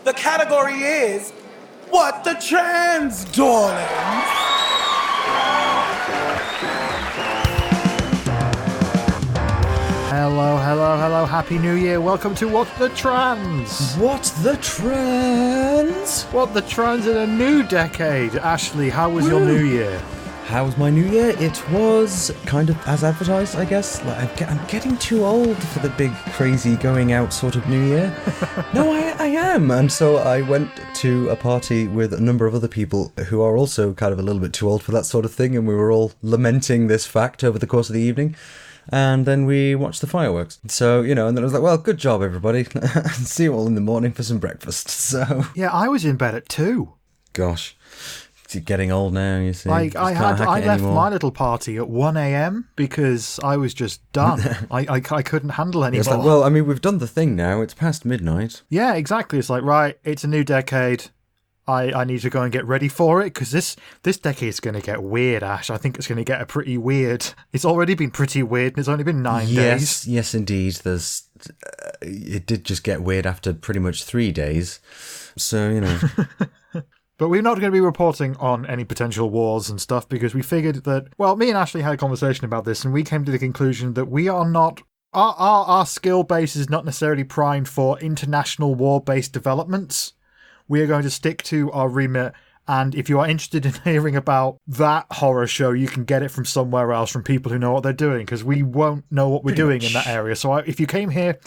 The category is What the Trans, darling? Hello, Happy New Year. Welcome to What the Trans. What the Trans? What the Trans in a new decade. Ashley, how was your New Year? How was my New Year? It was kind of as advertised, I guess. Like, I'm getting too old for the big, crazy, going out sort of New Year. No, I am. And so I went to a party with a number of other people who are also kind of a little bit too old for that sort of thing. And we were all lamenting this fact over the course of the evening. And then we watched the fireworks. So, and then I was like, well, good job, everybody. See you all in the morning for some breakfast. So, yeah, I was in bed at 2. Gosh. You're getting old now, you see. Like, I left my little party at 1 a.m. because I was just done. I couldn't handle anymore. It's like, well, I mean, we've done the thing now. It's past midnight. Yeah, exactly. It's like, right, it's a new decade. I need to go and get ready for it because this decade is going to get weird, Ash. I think it's going to get pretty weird. It's already been pretty weird and it's only been 9 days. Yes, indeed. It did just get weird after pretty much 3 days. So, But we're not going to be reporting on any potential wars and stuff because we figured that, well, me and Ashley had a conversation about this and we came to the conclusion that we are not, our skill base is not necessarily primed for international war-based developments. We are going to stick to our remit, and if you are interested in hearing about that horror show, you can get it from somewhere else, from people who know what they're doing, because we won't know what we're doing in that area. So if you came here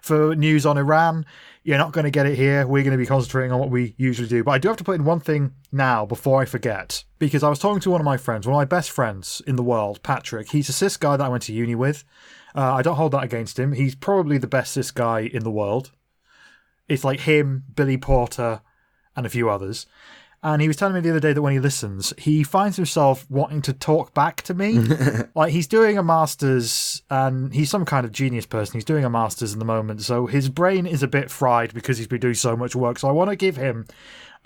for news on Iran, you're not going to get it here. We're going to be concentrating on what we usually do. But I do have to put in one thing now before I forget, because I was talking to one of my friends, one of my best friends in the world, Patrick. He's a cis guy that I went to uni with. I don't hold that against him. He's probably the best cis guy in the world. It's like him, Billy Porter, and a few others. And he was telling me the other day that when he listens, he finds himself wanting to talk back to me. Like, he's doing a master's, and he's some kind of genius person. He's doing a master's in the moment, so his brain is a bit fried because he's been doing so much work. So I want to give him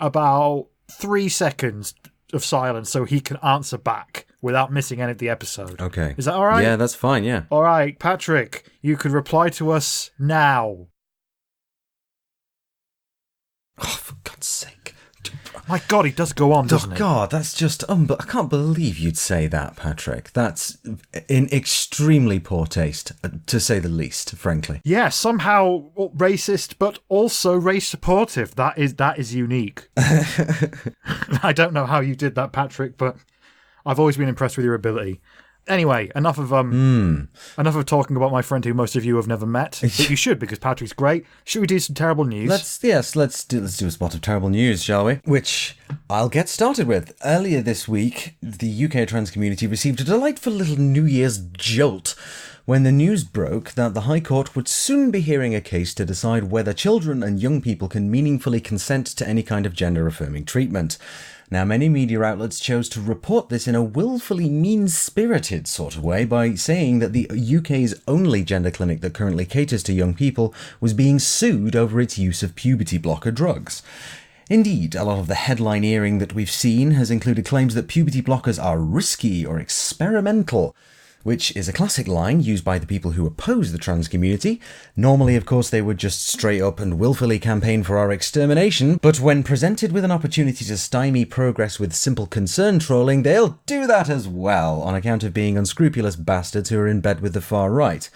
about 3 seconds of silence so he can answer back without missing any of the episode. Okay. Is that all right? Yeah, that's fine, yeah. All right, Patrick, you could reply to us now. Oh, for God's sake. My God, he does go on, doesn't he? Oh, God, that's just... I can't believe you'd say that, Patrick. That's in extremely poor taste, to say the least, frankly. Yeah, somehow racist, but also race supportive. That is unique. I don't know how you did that, Patrick, but I've always been impressed with your ability. Anyway, enough of talking about my friend who most of you have never met. But you should, because Patrick's great. Should we do some terrible news? Let's do a spot of terrible news, shall we? Which I'll get started with. Earlier this week, the UK trans community received a delightful little New Year's jolt when the news broke that the High Court would soon be hearing a case to decide whether children and young people can meaningfully consent to any kind of gender-affirming treatment. Now, many media outlets chose to report this in a willfully mean-spirited sort of way by saying that the UK's only gender clinic that currently caters to young people was being sued over its use of puberty blocker drugs. Indeed, a lot of the headline-earing that we've seen has included claims that puberty blockers are risky or experimental, which is a classic line used by the people who oppose the trans community. Normally, of course, they would just straight up and willfully campaign for our extermination, but when presented with an opportunity to stymie progress with simple concern trolling, they'll do that as well, on account of being unscrupulous bastards who are in bed with the far right.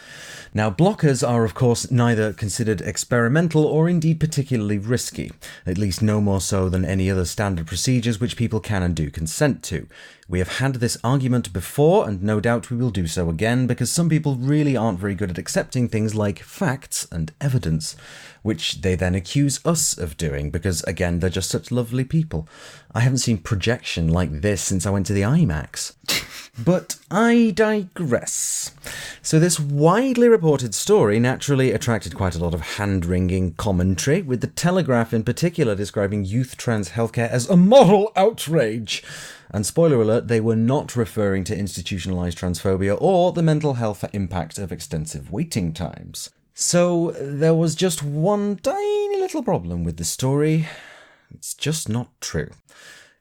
Now, blockers are, of course, neither considered experimental or indeed particularly risky, at least no more so than any other standard procedures which people can and do consent to. We have had this argument before, and no doubt we will do so again, because some people really aren't very good at accepting things like facts and evidence, which they then accuse us of doing, because, again, they're just such lovely people. I haven't seen projection like this since I went to the IMAX. But I digress. So this widely reported story naturally attracted quite a lot of hand-wringing commentary, with the Telegraph in particular describing youth trans healthcare as a moral outrage. And spoiler alert, they were not referring to institutionalised transphobia or the mental health impact of extensive waiting times. So there was just one tiny little problem with the story. It's just not true.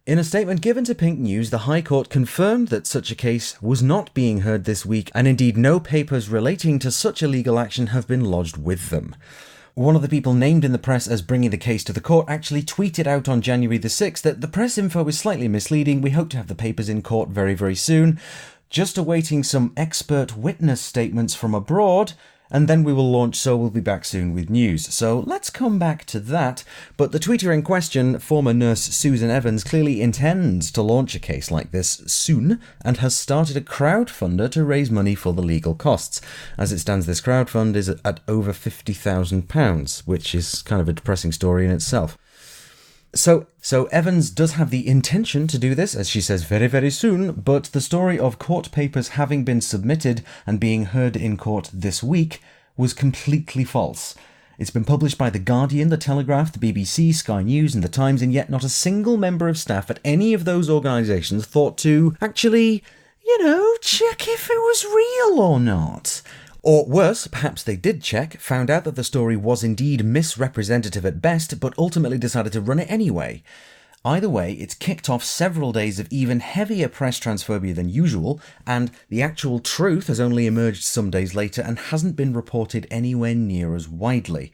In a statement given to Pink News, the High Court confirmed that such a case was not being heard this week, and indeed no papers relating to such a legal action have been lodged with them. one of the people named in the press as bringing the case to the court actually tweeted out on January the 6th that the press info is slightly misleading. We hope to have the papers in court very, very soon. Just awaiting some expert witness statements from abroad, and then we will launch, so we'll be back soon with news. So let's come back to that. But the tweeter in question, former nurse Susan Evans, clearly intends to launch a case like this soon and has started a crowdfunder to raise money for the legal costs. As it stands, this crowdfund is at over £50,000, which is kind of a depressing story in itself. So Evans does have the intention to do this, as she says, very, very soon, but the story of court papers having been submitted and being heard in court this week was completely false. It's been published by The Guardian, The Telegraph, the BBC, Sky News and The Times, and yet not a single member of staff at any of those organisations thought to actually, check if it was real or not. Or worse, perhaps they did check, found out that the story was indeed misrepresentative at best, but ultimately decided to run it anyway. Either way, it's kicked off several days of even heavier press transphobia than usual, and the actual truth has only emerged some days later and hasn't been reported anywhere near as widely.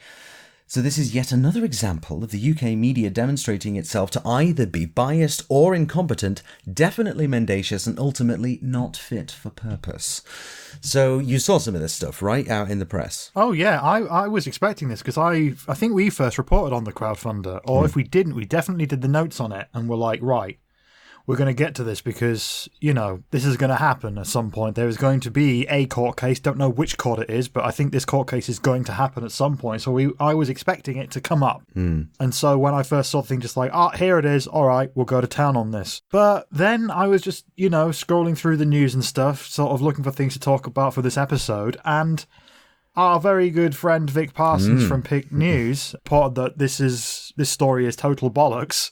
So this is yet another example of the UK media demonstrating itself to either be biased or incompetent, definitely mendacious, and ultimately not fit for purpose. So you saw some of this stuff, right, out in the press? Oh, yeah, I was expecting this because I think we first reported on the crowdfunder, or if we didn't, we definitely did the notes on it and were like, right, we're going to get to this because, this is going to happen at some point. There is going to be a court case. Don't know which court it is, but I think this court case is going to happen at some point. So I was expecting it to come up. And so when I first saw the thing, just like, here it is. All right, we'll go to town on this. But then I was just, scrolling through the news and stuff, sort of looking for things to talk about for this episode. And our very good friend Vic Parsons from Pick News reported that this story is total bollocks.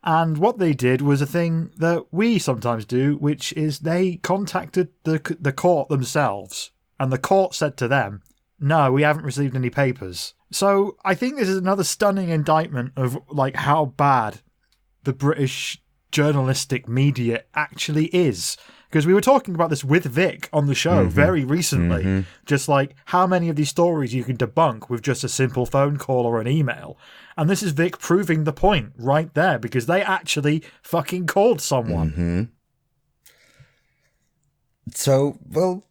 And what they did was a thing that we sometimes do, which is they contacted the court themselves. And the court said to them, no, we haven't received any papers. So I think this is another stunning indictment of how bad the British journalistic media actually is. Because we were talking about this with Vic on the show very recently. Just how many of these stories you can debunk with just a simple phone call or an email. And this is Vic proving the point right there because they actually fucking called someone. So, well...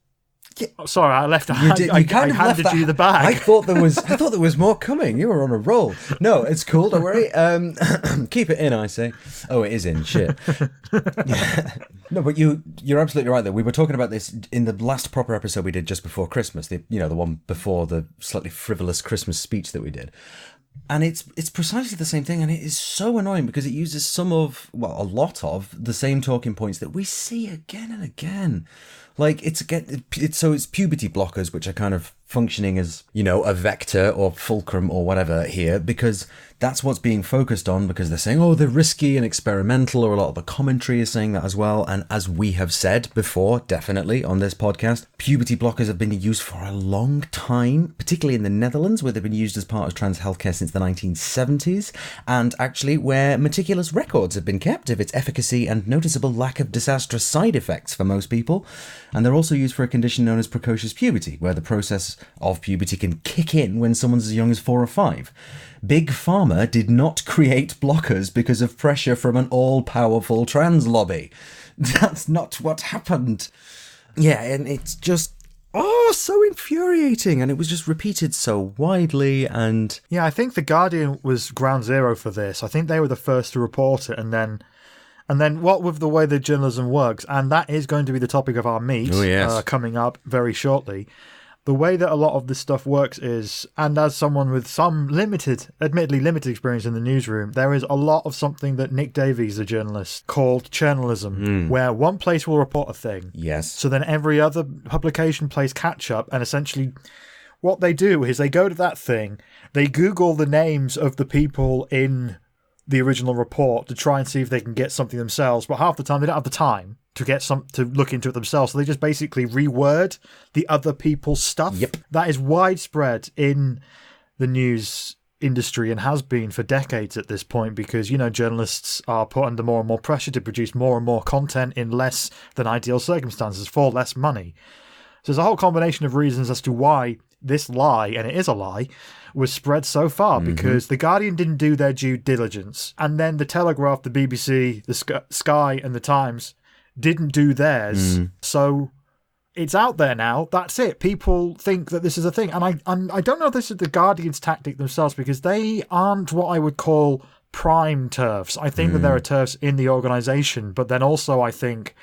Yeah. Oh, sorry, I left. I handed you the bag. I thought there was more coming. You were on a roll. No, it's cool. Don't worry. Keep it in, I say. Oh, it is in. Shit. No, but you're absolutely right. Though we were talking about this in the last proper episode we did just before Christmas. The one before the slightly frivolous Christmas speech that we did. And it's precisely the same thing, and it is so annoying because it uses a lot of the same talking points that we see again and again. It's puberty blockers, which are kind of functioning as, a vector or fulcrum or whatever here, because that's what's being focused on, because they're saying, they're risky and experimental, or a lot of the commentary is saying that as well. And as we have said before, definitely on this podcast, puberty blockers have been used for a long time, particularly in the Netherlands, where they've been used as part of trans healthcare since the 1970s, and actually where meticulous records have been kept of its efficacy and noticeable lack of disastrous side effects for most people. And they're also used for a condition known as precocious puberty, where the process of puberty can kick in when someone's as young as 4 or 5. Big Pharma did not create blockers because of pressure from an all-powerful trans lobby. That's not what happened. Yeah, and it's just, so infuriating. And it was just repeated so widely. And yeah, I think The Guardian was ground zero for this. I think they were the first to report it, and then what with the way the journalism works, and that is going to be the topic of our meet coming up very shortly. The way that a lot of this stuff works is, and as someone with some admittedly limited experience in the newsroom, there is a lot of something that Nick Davies, the journalist, called journalism, where one place will report a thing. Yes. So then every other publication plays catch up, and essentially what they do is they go to that thing, they Google the names of the people in the original report to try and see if they can get something themselves, but half the time they don't have the time to look into it themselves, so they just basically reword the other people's stuff. Yep. That is widespread in the news industry and has been for decades at this point, because journalists are put under more and more pressure to produce more and more content in less than ideal circumstances for less money. So there's a whole combination of reasons as to why this lie, and it is a lie, was spread so far because The Guardian didn't do their due diligence. And then The Telegraph, the BBC, the Sky, and The Times didn't do theirs. So it's out there now. That's it. People think that this is a thing. And I don't know if this is The Guardian's tactic themselves, because they aren't what I would call prime TERFs. I think that there are TERFs in the organisation, but then also I think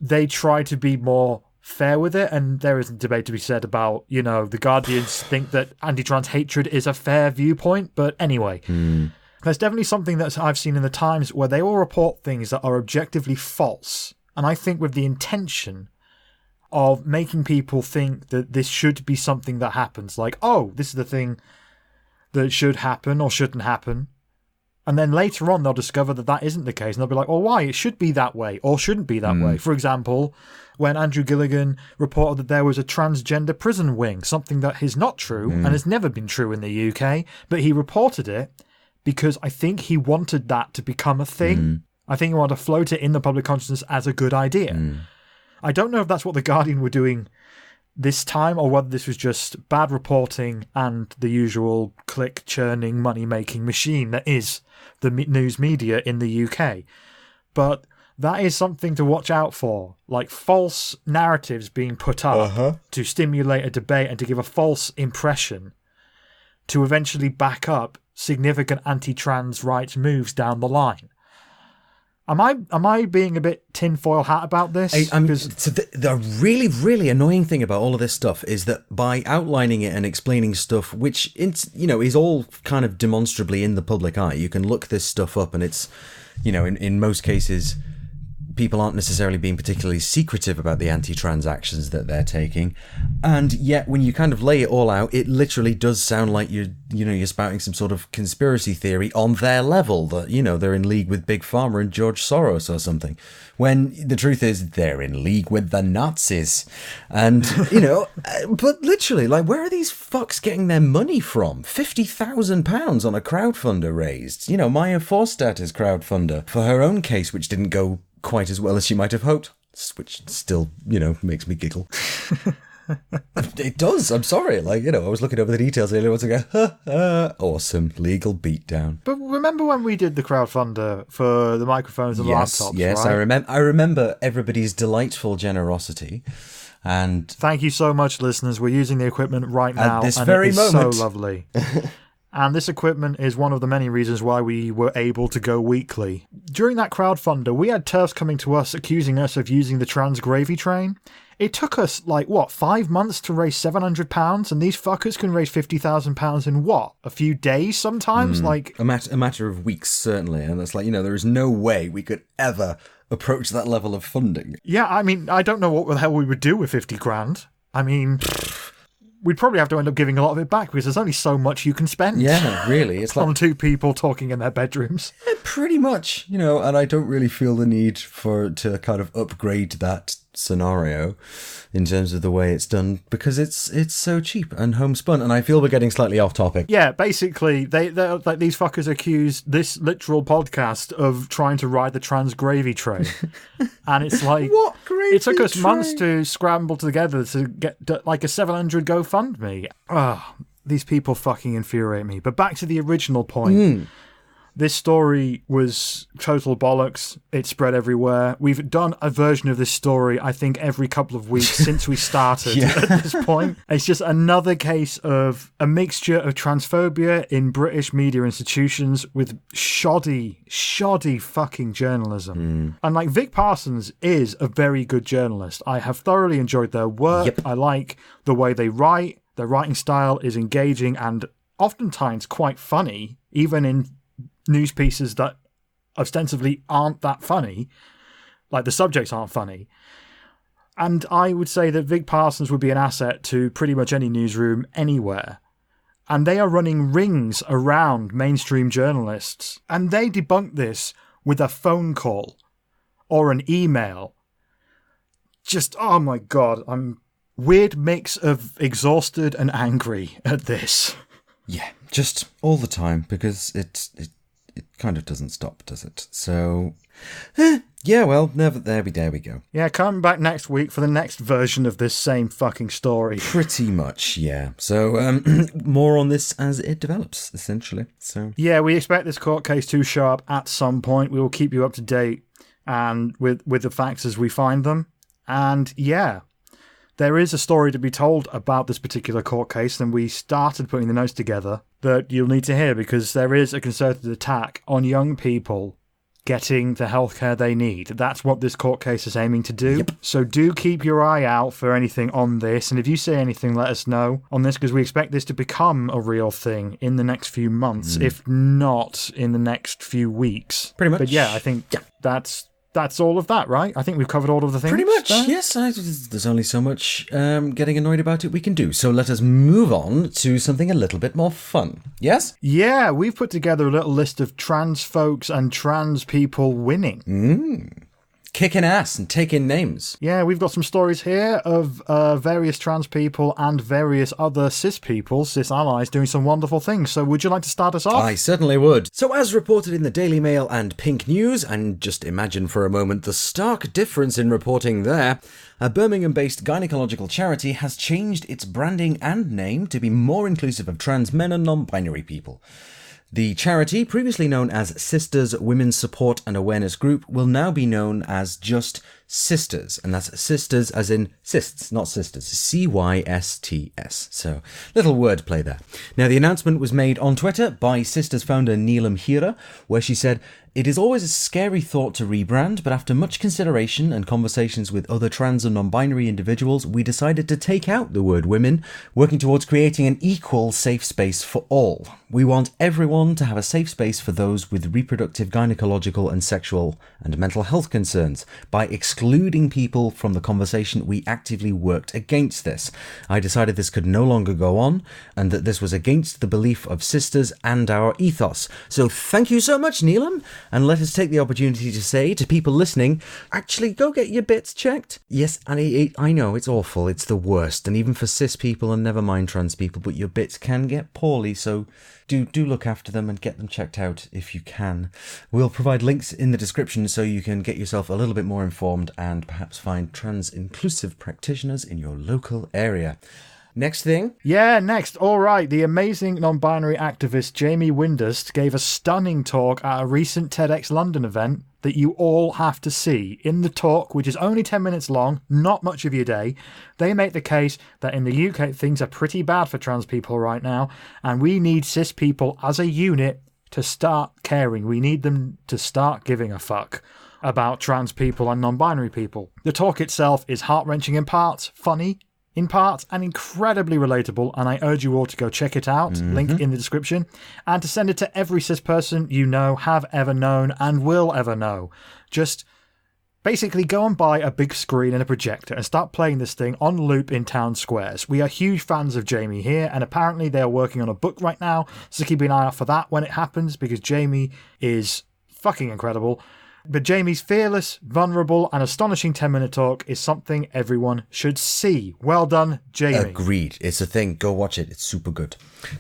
they try to be more fair with it, and there is a debate to be said about, the Guardians think that anti-trans hatred is a fair viewpoint, but anyway, there's definitely something that I've seen in the Times where they will report things that are objectively false, and I think with the intention of making people think that this should be something that happens, like, oh, this is the thing that should happen or shouldn't happen. And then later on, they'll discover that that isn't the case. And they'll be like, well, why? It should be that way or shouldn't be that way. For example, when Andrew Gilligan reported that there was a transgender prison wing, something that is not true and has never been true in the UK, but he reported it because I think he wanted that to become a thing. I think he wanted to float it in the public consciousness as a good idea. I don't know if that's what The Guardian were doing this time, or whether this was just bad reporting and the usual click churning money making machine that is the news media in the UK. But that is something to watch out for, like false narratives being put up to stimulate a debate and to give a false impression to eventually back up significant anti-trans rights moves down the line. Am I being a bit tinfoil hat about this? So the really, really annoying thing about all of this stuff is that by outlining it and explaining stuff, which is all kind of demonstrably in the public eye, you can look this stuff up, and it's, in most cases, people aren't necessarily being particularly secretive about the anti-trans actions that they're taking, and yet when you kind of lay it all out, it literally does sound like you're spouting some sort of conspiracy theory on their level, that they're in league with Big Pharma and George Soros or something, when the truth is they're in league with the Nazis. And but literally, like, where are these fucks getting their money from? £50,000 on a crowdfunder raised. Maya Forstadt is crowdfunder for her own case, which didn't go quite as well as she might have hoped, which still, makes me giggle. It does. I'm sorry. I was looking over the details earlier once and go, awesome legal beatdown. But remember when we did the crowdfunder for the microphones and laptops? Yes, right? I remember everybody's delightful generosity. And thank you so much, listeners. We're using the equipment right now, at this and very it is moment. So lovely. And this equipment is one of the many reasons why we were able to go weekly. During that crowdfunder, we had TERFs coming to us accusing us of using the trans gravy train. It took us, 5 months to raise £700, and these fuckers can raise £50,000 in what? A few days sometimes? A matter of weeks, certainly. And it's there is no way we could ever approach that level of funding. Yeah, I don't know what the hell we would do with 50 grand. We'd probably have to end up giving a lot of it back because there's only so much you can spend. Yeah, really. It's on two people talking in their bedrooms. Yeah, pretty much, and I don't really feel the need to kind of upgrade that scenario in terms of the way it's done, because it's so cheap and homespun, and I feel we're getting slightly off topic. Yeah, basically, they're like, these fuckers accuse this literal podcast of trying to ride the trans gravy train. And it's like, what gravy it took us train? months to scramble together to get like a 700 GoFundMe. These people fucking infuriate me. But back to the original point. This story was total bollocks. It spread everywhere. We've done a version of this story, I think, every couple of weeks since we started at this point. It's just another case of a mixture of transphobia in British media institutions with shoddy fucking journalism. And Vic Parsons is a very good journalist. I have thoroughly enjoyed their work. Yep. I like the way they write. Their writing style is engaging and oftentimes quite funny, even in news pieces that ostensibly aren't that funny, like the subjects aren't funny. And I would say that Vic Parsons would be an asset to pretty much any newsroom anywhere. And they are running rings around mainstream journalists. And they debunk this with a phone call or an email. Just, oh my God, I'm weird mix of exhausted and angry at this. Yeah, just all the time, because it kind of doesn't stop, does it? So, yeah, well, there we go. Yeah, come back next week for the next version of this same fucking story. Pretty much, yeah. So, more on this as it develops, essentially. So, yeah, we expect this court case to show up at some point. We will keep you up to date and with the facts as we find them. And yeah, there is a story to be told about this particular court case, and we started putting the notes together that you'll need to hear, because there is a concerted attack on young people getting the healthcare they need. That's what this court case is aiming to do. Yep. So do keep your eye out for anything on this, and if you see anything, let us know on this, because we expect this to become a real thing in the next few months, if not in the next few weeks. Pretty much. But yeah, I think that's all of that, right? I think we've covered all of the things. pretty much, there. yes. There's only so much getting annoyed about it we can do. So let us move on to something a little bit more fun. Yes? Yeah, we've put together a little list of trans folks and trans people winning. Kicking ass and taking names. Yeah, we've got some stories here of various trans people and various other cis people, cis allies, doing some wonderful things. So would you like to start us off? I certainly would. So as reported in the Daily Mail and Pink News, and just imagine for a moment the stark difference in reporting there, a Birmingham-based gynecological charity has changed its branding and name to be more inclusive of trans men and non-binary people. The charity, previously known as Sisters Women's Support and Awareness Group, will now be known as just Sisters, and that's Sisters as in cysts, not sisters, C-Y-S-T-S. So, little wordplay there. Now, the announcement was made on Twitter by Sisters founder Neelam Hira, where she said, "It is always a scary thought to rebrand, but after much consideration and conversations with other trans and non-binary individuals, we decided to take out the word women, working towards creating an equal safe space for all. We want everyone to have a safe space for those with reproductive, gynecological and sexual and mental health concerns. By excluding people from the conversation, we actively worked against this. I decided this could no longer go on, and that this was against the belief of Sisters and our ethos." So thank you so much, Neelam. And let us take the opportunity to say to people listening, actually go get your bits checked. Yes, and I know it's awful, it's the worst, and even for cis people and never mind trans people, but your bits can get poorly, so do look after them and get them checked out if you can. We'll provide links in the description so you can get yourself a little bit more informed and perhaps find trans inclusive practitioners in your local area. Next thing. Yeah, next. All right. The amazing non-binary activist Jamie Windust gave a stunning talk at a recent TEDx London event that you all have to see. In the talk, which is only 10 minutes long, not much of your day, they make the case that in the UK things are pretty bad for trans people right now, and we need cis people as a unit to start caring. We need them to start giving a fuck about trans people and non-binary people. The talk itself is heart-wrenching in parts, funny in parts, and incredibly relatable, and I urge you all to go check it out, link in the description, and to send it to every cis person you know, have ever known, and will ever know. Just basically go and buy a big screen and a projector and start playing this thing on loop in town squares. We are huge fans of Jamie here, and apparently they are working on a book right now, so keep an eye out for that when it happens, because Jamie is fucking incredible. But Jamie's fearless, vulnerable, and astonishing 10-minute talk is something everyone should see. Well done, Jamie. Agreed. It's a thing. Go watch it. It's super good.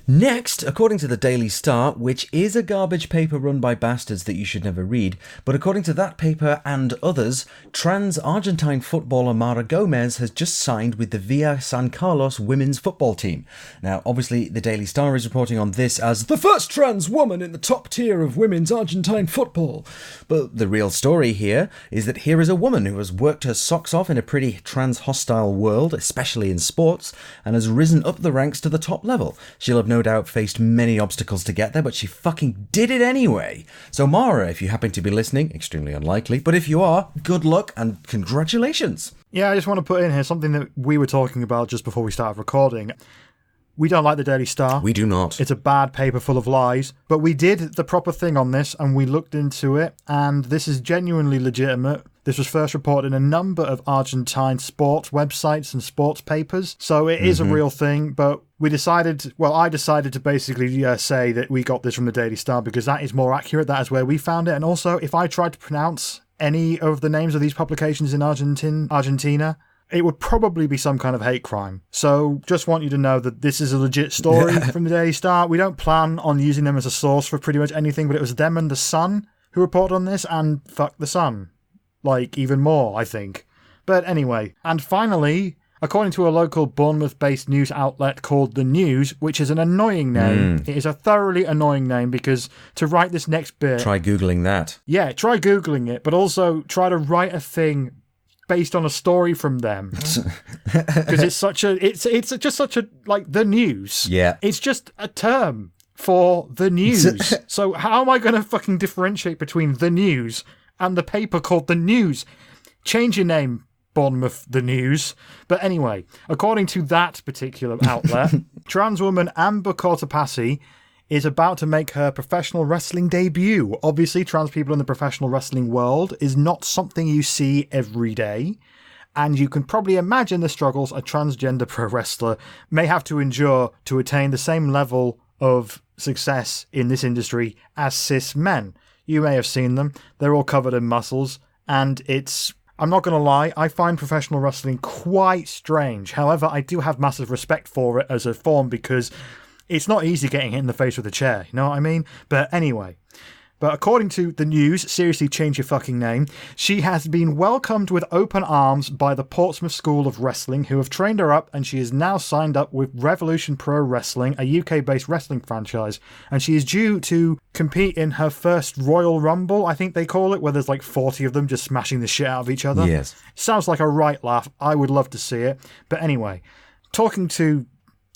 Next, according to the Daily Star, which is a garbage paper run by bastards that you should never read, but according to that paper and others, trans Argentine footballer Mara Gomez has just signed with the Villa San Carlos women's football team. Now, obviously, the Daily Star is reporting on this as the first trans woman in the top tier of women's Argentine football. But the real story here is that here is a woman who has worked her socks off in a pretty trans-hostile world, especially in sports, and has risen up the ranks to the top level. She'll have no doubt faced many obstacles to get there, but she fucking did it anyway. So Mara, if you happen to be listening, extremely unlikely, but if you are, good luck and congratulations. Yeah, I just want to put in here something that we were talking about just before we started recording. We don't like the Daily Star. We do not. It's a bad paper full of lies. But we did the proper thing on this, and we looked into it, and this is genuinely legitimate. This was first reported in a number of Argentine sports websites and sports papers, so it is a real thing, but I decided to basically say that we got this from the Daily Star because that is more accurate, that is where we found it, and also if I tried to pronounce any of the names of these publications in Argentina, it would probably be some kind of hate crime. So just want you to know that this is a legit story from the Daily Star. We don't plan on using them as a source for pretty much anything, but it was them and the Sun who reported on this, and fuck the Sun. Like, even more, I think. But anyway, and finally, according to a local Bournemouth-based news outlet called The News, which is an annoying name, it is a thoroughly annoying name, because to write this next bit... Try Googling that. Yeah, try Googling it, but also try to write a thing based on a story from them. Because it's such a... It's just such a... Like, The News. Yeah. It's just a term for The News. So how am I going to fucking differentiate between The News and the paper called The News? Change your name, Bournemouth The News. But anyway, according to that particular outlet, trans woman Amber Cortopassi is about to make her professional wrestling debut. Obviously, trans people in the professional wrestling world is not something you see every day, and you can probably imagine the struggles a transgender pro wrestler may have to endure to attain the same level of success in this industry as cis men. You may have seen them. They're all covered in muscles, and it's... I'm not going to lie, I find professional wrestling quite strange. However, I do have massive respect for it as a form, because it's not easy getting hit in the face with a chair, you know what I mean? But anyway, but according to The News, seriously change your fucking name, she has been welcomed with open arms by the Portsmouth School of Wrestling, who have trained her up, and she is now signed up with Revolution Pro Wrestling, a UK-based wrestling franchise, and she is due to compete in her first Royal Rumble, I think they call it, where there's like 40 of them just smashing the shit out of each other. Yes. Sounds like a right laugh. I would love to see it. But anyway, talking to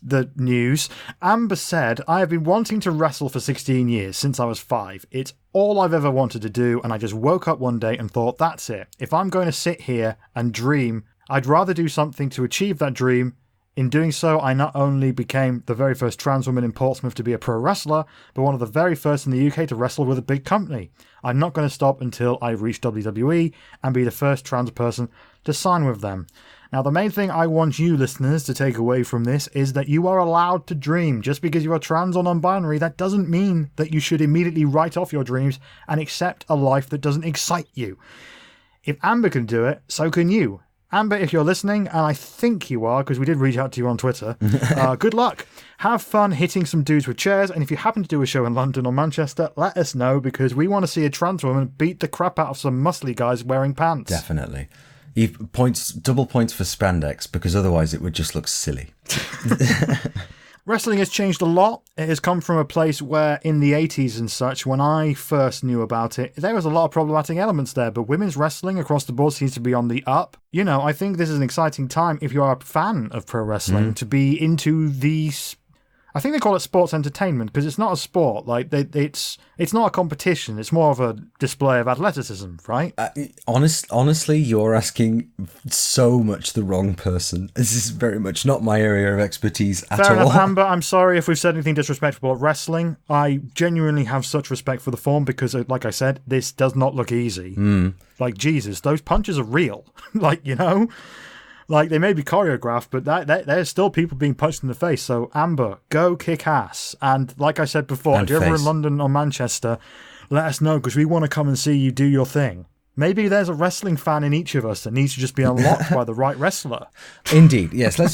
The News, Amber said, "I have been wanting to wrestle for 16 years, since I was 5. It's all I've ever wanted to do, and I just woke up one day and thought, that's it. If I'm going to sit here and dream, I'd rather do something to achieve that dream. In doing so, I not only became the very first trans woman in Portsmouth to be a pro wrestler, but one of the very first in the UK to wrestle with a big company. I'm not going to stop until I reach WWE and be the first trans person to sign with them." Now, the main thing I want you listeners to take away from this is that you are allowed to dream. Just because you are trans or non-binary, that doesn't mean that you should immediately write off your dreams and accept a life that doesn't excite you. If Amber can do it, so can you. Amber, if you're listening, and I think you are, because we did reach out to you on Twitter, good luck. Have fun hitting some dudes with chairs, and if you happen to do a show in London or Manchester, let us know, because we want to see a trans woman beat the crap out of some muscly guys wearing pants. Definitely. Double points for spandex, because otherwise it would just look silly. Wrestling has changed a lot. It has come from a place where in the 80s and such, when I first knew about it, there was a lot of problematic elements there, but women's wrestling across the board seems to be on the up. You know, I think this is an exciting time if you are a fan of pro wrestling to be into these... I think they call it sports entertainment, because it's not a sport. Like it's not a competition. It's more of a display of athleticism, right? Honestly, you're asking so much the wrong person. This is very much not my area of expertise at all. Fair enough, Amber. I'm sorry if we've said anything disrespectful of wrestling. I genuinely have such respect for the form because, like I said, this does not look easy. Like, Jesus, those punches are real. Like, you know? Like, they may be choreographed, but there's still people being punched in the face. So, Amber, go kick ass. And like I said before, if you're ever in London or Manchester, let us know, because we want to come and see you do your thing. Maybe there's a wrestling fan in each of us that needs to just be unlocked by the right wrestler. Indeed, yes. Let's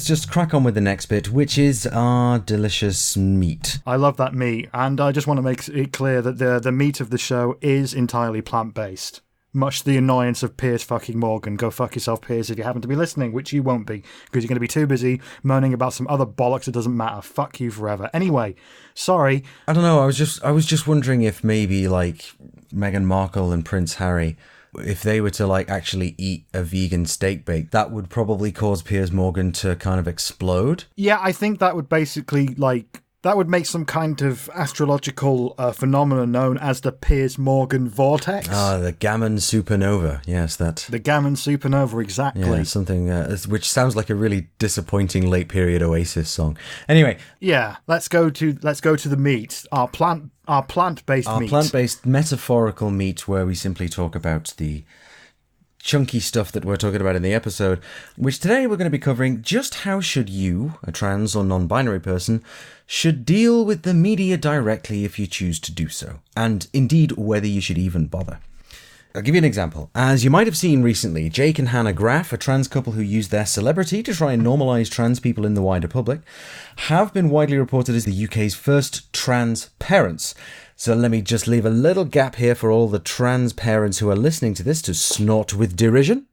just crack on with the next bit, which is our delicious meat. I love that meat, and I just want to make it clear that the meat of the show is entirely plant-based. Much to the annoyance of Piers fucking Morgan. Go fuck yourself, Piers, if you happen to be listening, which you won't be, because you're going to be too busy moaning about some other bollocks that doesn't matter. Fuck you forever. Anyway, sorry. I don't know, I was just wondering if maybe, like, Meghan Markle and Prince Harry, if they were to, like, actually eat a vegan steak bake, that would probably cause Piers Morgan to kind of explode. Yeah, I think that would basically, like... That would make some kind of astrological phenomenon known as the Piers Morgan vortex. Ah, the Gammon supernova. Yes, that. The Gammon supernova, exactly. Yeah, something which sounds like a really disappointing late period Oasis song. Anyway, yeah, let's go to the meat. Our plant-based meat. Our plant-based metaphorical meat, where we simply talk about the chunky stuff that we're talking about in the episode, which today we're going to be covering just how should you, a trans or non-binary person, should deal with the media directly if you choose to do so, and indeed whether you should even bother. I'll give you an example. As you might have seen recently, Jake and Hannah Graff, a trans couple who used their celebrity to try and normalise trans people in the wider public, have been widely reported as the UK's first trans parents. So let me just leave a little gap here for all the trans parents who are listening to this to snort with derision.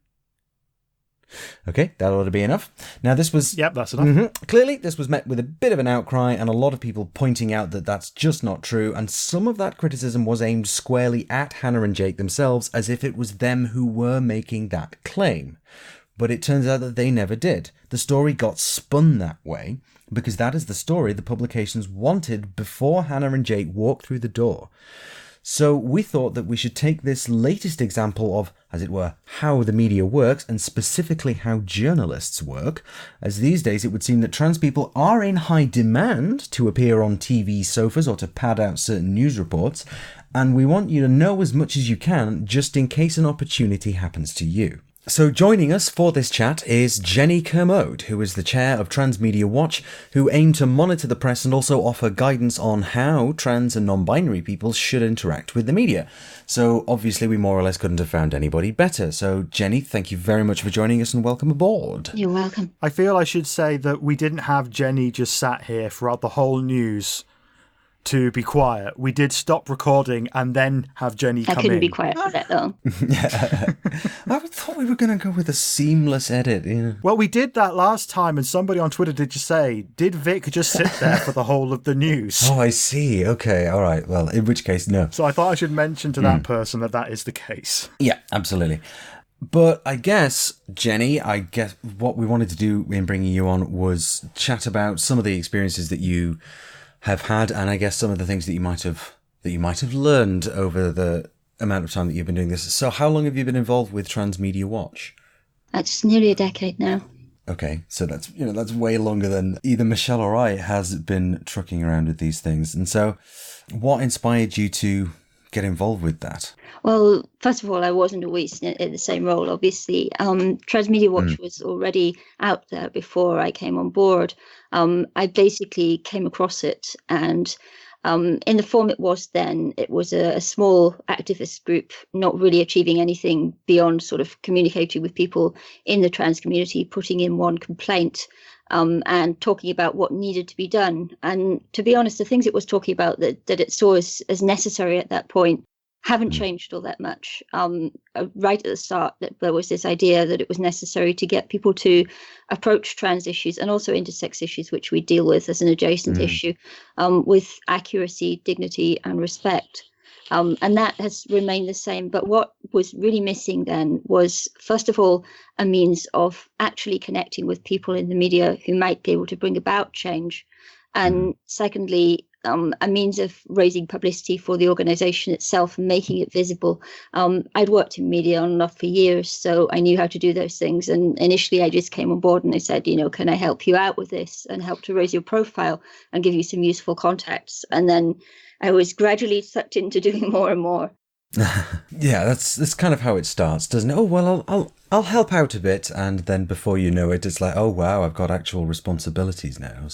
Okay, that ought to be enough. Now this was... Yep, that's enough. Clearly, this was met with a bit of an outcry and a lot of people pointing out that that's just not true, and some of that criticism was aimed squarely at Hannah and Jake themselves, as if it was them who were making that claim. But it turns out that they never did. The story got spun that way, because that is the story the publications wanted before Hannah and Jake walked through the door. So we thought that we should take this latest example of, as it were, how the media works, and specifically how journalists work, as these days it would seem that trans people are in high demand to appear on TV sofas or to pad out certain news reports, and we want you to know as much as you can, just in case an opportunity happens to you. So joining us for this chat is Jennie Kermode, who is the chair of Transmedia Watch, who aim to monitor the press and also offer guidance on how trans and non-binary people should interact with the media. So obviously we more or less couldn't have found anybody better. So Jennie, thank you very much for joining us and welcome aboard. You're welcome. I feel I should say that we didn't have Jennie just sat here throughout the whole news to be quiet. We did stop recording and then have Jennie come in. I couldn't be quiet for that long. I thought we were going to go with a seamless edit. Yeah. Well, we did that last time, and somebody on Twitter did just say, did Vic just sit there for the whole of the news? Oh, I see. Okay, all right. Well, in which case, no. So I thought I should mention to that person that that is the case. Yeah, absolutely. But I guess, Jennie, what we wanted to do in bringing you on was chat about some of the experiences that you have had, and I guess some of the things that you might have learned over the amount of time that you've been doing this. So how long have you been involved with Transmedia Watch? That's nearly a decade now. Okay, so that's way longer than either Michelle or I has been trucking around with these things. And so what inspired you to get involved with that? Well, first of all, I wasn't always in the same role, obviously. Transmedia Watch was already out there before I came on board. I basically came across it, and in the form it was then, it was a small activist group, not really achieving anything beyond sort of communicating with people in the trans community, putting in one complaint, and talking about what needed to be done. And to be honest, the things it was talking about that it saw as necessary at that point haven't changed all that much. Right at the start, that there was this idea that it was necessary to get people to approach trans issues and also intersex issues, which we deal with as an adjacent issue, with accuracy, dignity, and respect. And that has remained the same. But what was really missing then was, first of all, a means of actually connecting with people in the media who might be able to bring about change. And secondly, a means of raising publicity for the organisation itself and making it visible. I'd worked in media on and off for years, so I knew how to do those things. And initially I just came on board and I said, can I help you out with this and help to raise your profile and give you some useful contacts? And then I was gradually sucked into doing more and more. Yeah, that's kind of how it starts, doesn't it? Oh, well, I'll help out a bit. And then before you know it, it's like, oh, wow, I've got actual responsibilities now.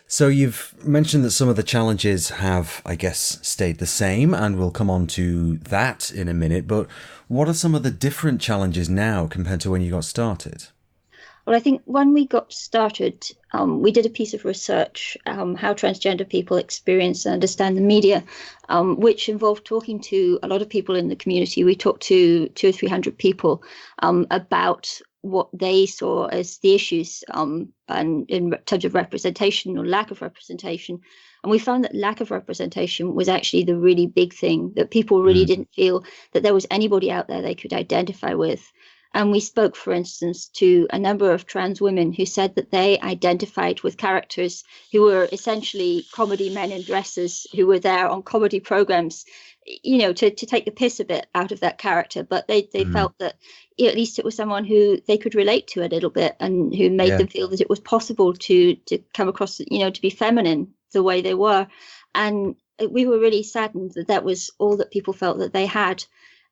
So you've mentioned that some of the challenges have, I guess, stayed the same, and we'll come on to that in a minute. But what are some of the different challenges now compared to when you got started? Well, I think when we got started, we did a piece of research, how transgender people experience and understand the media, which involved talking to a lot of people in the community. We talked to 200 or 300 people about what they saw as the issues, and in terms of representation or lack of representation. And we found that lack of representation was actually the really big thing, that people really didn't feel that there was anybody out there they could identify with. And we spoke, for instance, to a number of trans women who said that they identified with characters who were essentially comedy men in dresses who were there on comedy programs, to take the piss a bit out of that character. But they felt that at least it was someone who they could relate to a little bit, and who made them feel that it was possible to come across, to be feminine the way they were. And we were really saddened that that was all that people felt that they had.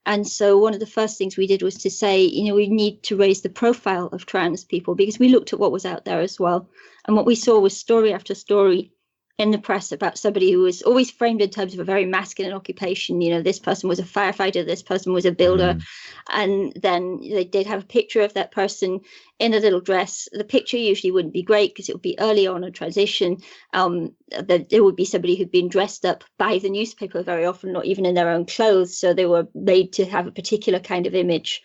And so one of the first things we did was to say, we need to raise the profile of trans people, because we looked at what was out there as well. And what we saw was story after story in the press about somebody who was always framed in terms of a very masculine occupation. This person was a firefighter, this person was a builder. And then they did have a picture of that person in a little dress. The picture usually wouldn't be great because it would be early on a transition. There would be somebody who'd been dressed up by the newspaper very often, not even in their own clothes. So they were made to have a particular kind of image.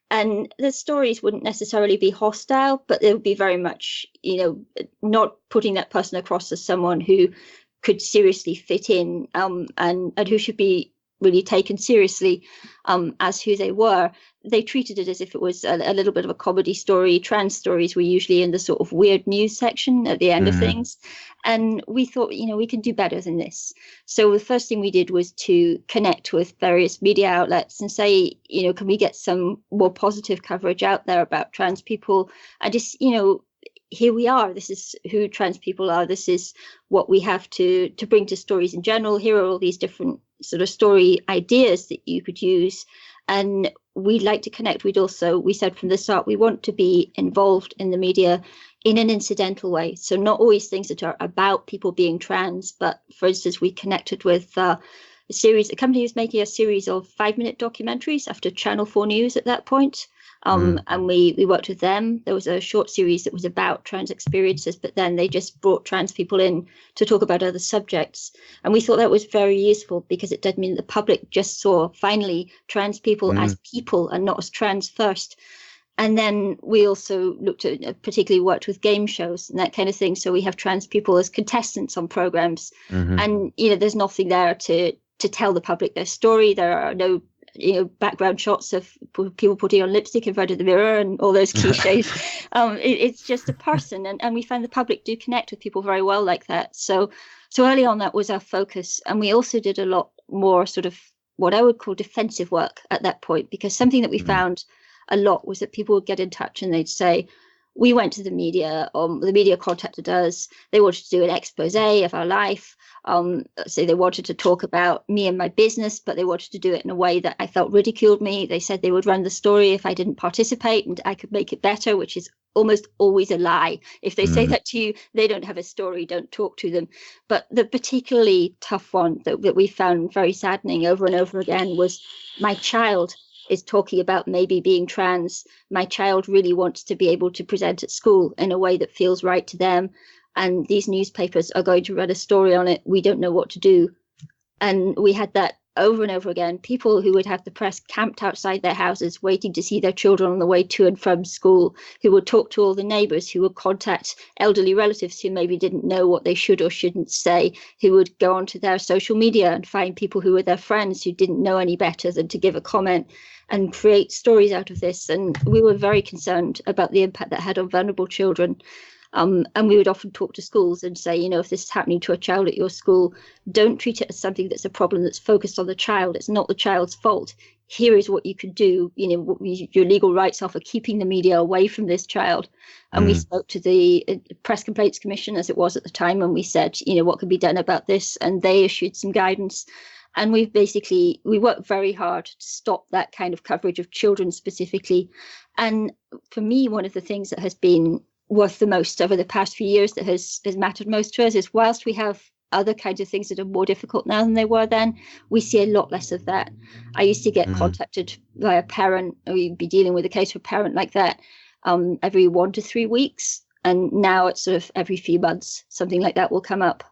And the stories wouldn't necessarily be hostile, but they would be very much, not putting that person across as someone who could seriously fit in, and who should be really taken seriously as who they were. They treated it as if it was a little bit of a comedy story. Trans stories were usually in the sort of weird news section at the end of things. And we thought, we can do better than this. So the first thing we did was to connect with various media outlets and say, can we get some more positive coverage out there about trans people? And just, here we are. This is who trans people are. This is what we have to bring to stories in general. Here are all these different sort of story ideas that you could use. And we'd like to connect. We said from the start, we want to be involved in the media in an incidental way. So not always things that are about people being trans, but for instance, we connected with a company was making a series of 5-minute documentaries after Channel 4 News at that point. And we worked with them. There was a short series that was about trans experiences, but then they just brought trans people in to talk about other subjects. And we thought that was very useful because it did mean the public just saw finally trans people as people and not as trans first. And then we also looked at, particularly worked with game shows and that kind of thing. So we have trans people as contestants on programs. And, there's nothing there to tell the public their story. There are no background shots of people putting on lipstick in front of the mirror and all those cliches. It's just a person, and we find the public do connect with people very well like that. So early on, that was our focus, and we also did a lot more sort of what I would call defensive work at that point, because something that we found a lot was that people would get in touch and they'd say, we went to the media, the media contacted us, they wanted to do an expose of our life. So they wanted to talk about me and my business, but they wanted to do it in a way that I felt ridiculed me. They said they would run the story if I didn't participate and I could make it better, which is almost always a lie. If they say that to you, they don't have a story, don't talk to them. But the particularly tough one that we found very saddening over and over again was my child is talking about maybe being trans. My child really wants to be able to present at school in a way that feels right to them. And these newspapers are going to run a story on it. We don't know what to do. And we had that over and over again. People who would have the press camped outside their houses waiting to see their children on the way to and from school, who would talk to all the neighbours, who would contact elderly relatives who maybe didn't know what they should or shouldn't say, who would go onto their social media and find people who were their friends who didn't know any better than to give a comment and create stories out of this. And we were very concerned about the impact that had on vulnerable children. And we would often talk to schools and say, if this is happening to a child at your school, don't treat it as something that's a problem that's focused on the child. It's not the child's fault. Here is what you could do, your legal rights are for keeping the media away from this child. And we spoke to the Press Complaints Commission, as it was at the time, and we said, what could be done about this? And they issued some guidance. And we worked very hard to stop that kind of coverage of children specifically. And for me, one of the things that has been worth the most over the past few years that has mattered most to us is, whilst we have other kinds of things that are more difficult now than they were then, we see a lot less of that. I used to get contacted by a parent, or we'd be dealing with a case of a parent like that every 1 to 3 weeks. And now it's sort of every few months, something like that will come up.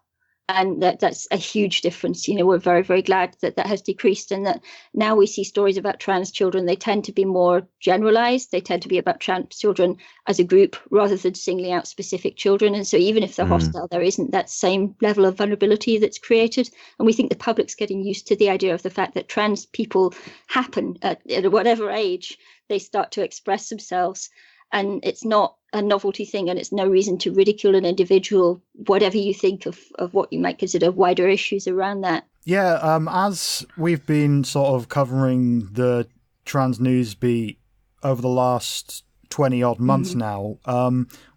And that's a huge difference. We're very, very glad that has decreased, and that now we see stories about trans children. They tend to be more generalized. They tend to be about trans children as a group rather than singling out specific children. And so even if they're hostile, there isn't that same level of vulnerability that's created. And we think the public's getting used to the idea of the fact that trans people happen at whatever age they start to express themselves. And it's not a novelty thing, and it's no reason to ridicule an individual, whatever you think of what you might consider wider issues around that. Yeah, as we've been sort of covering the trans news beat over the last 20-odd months now,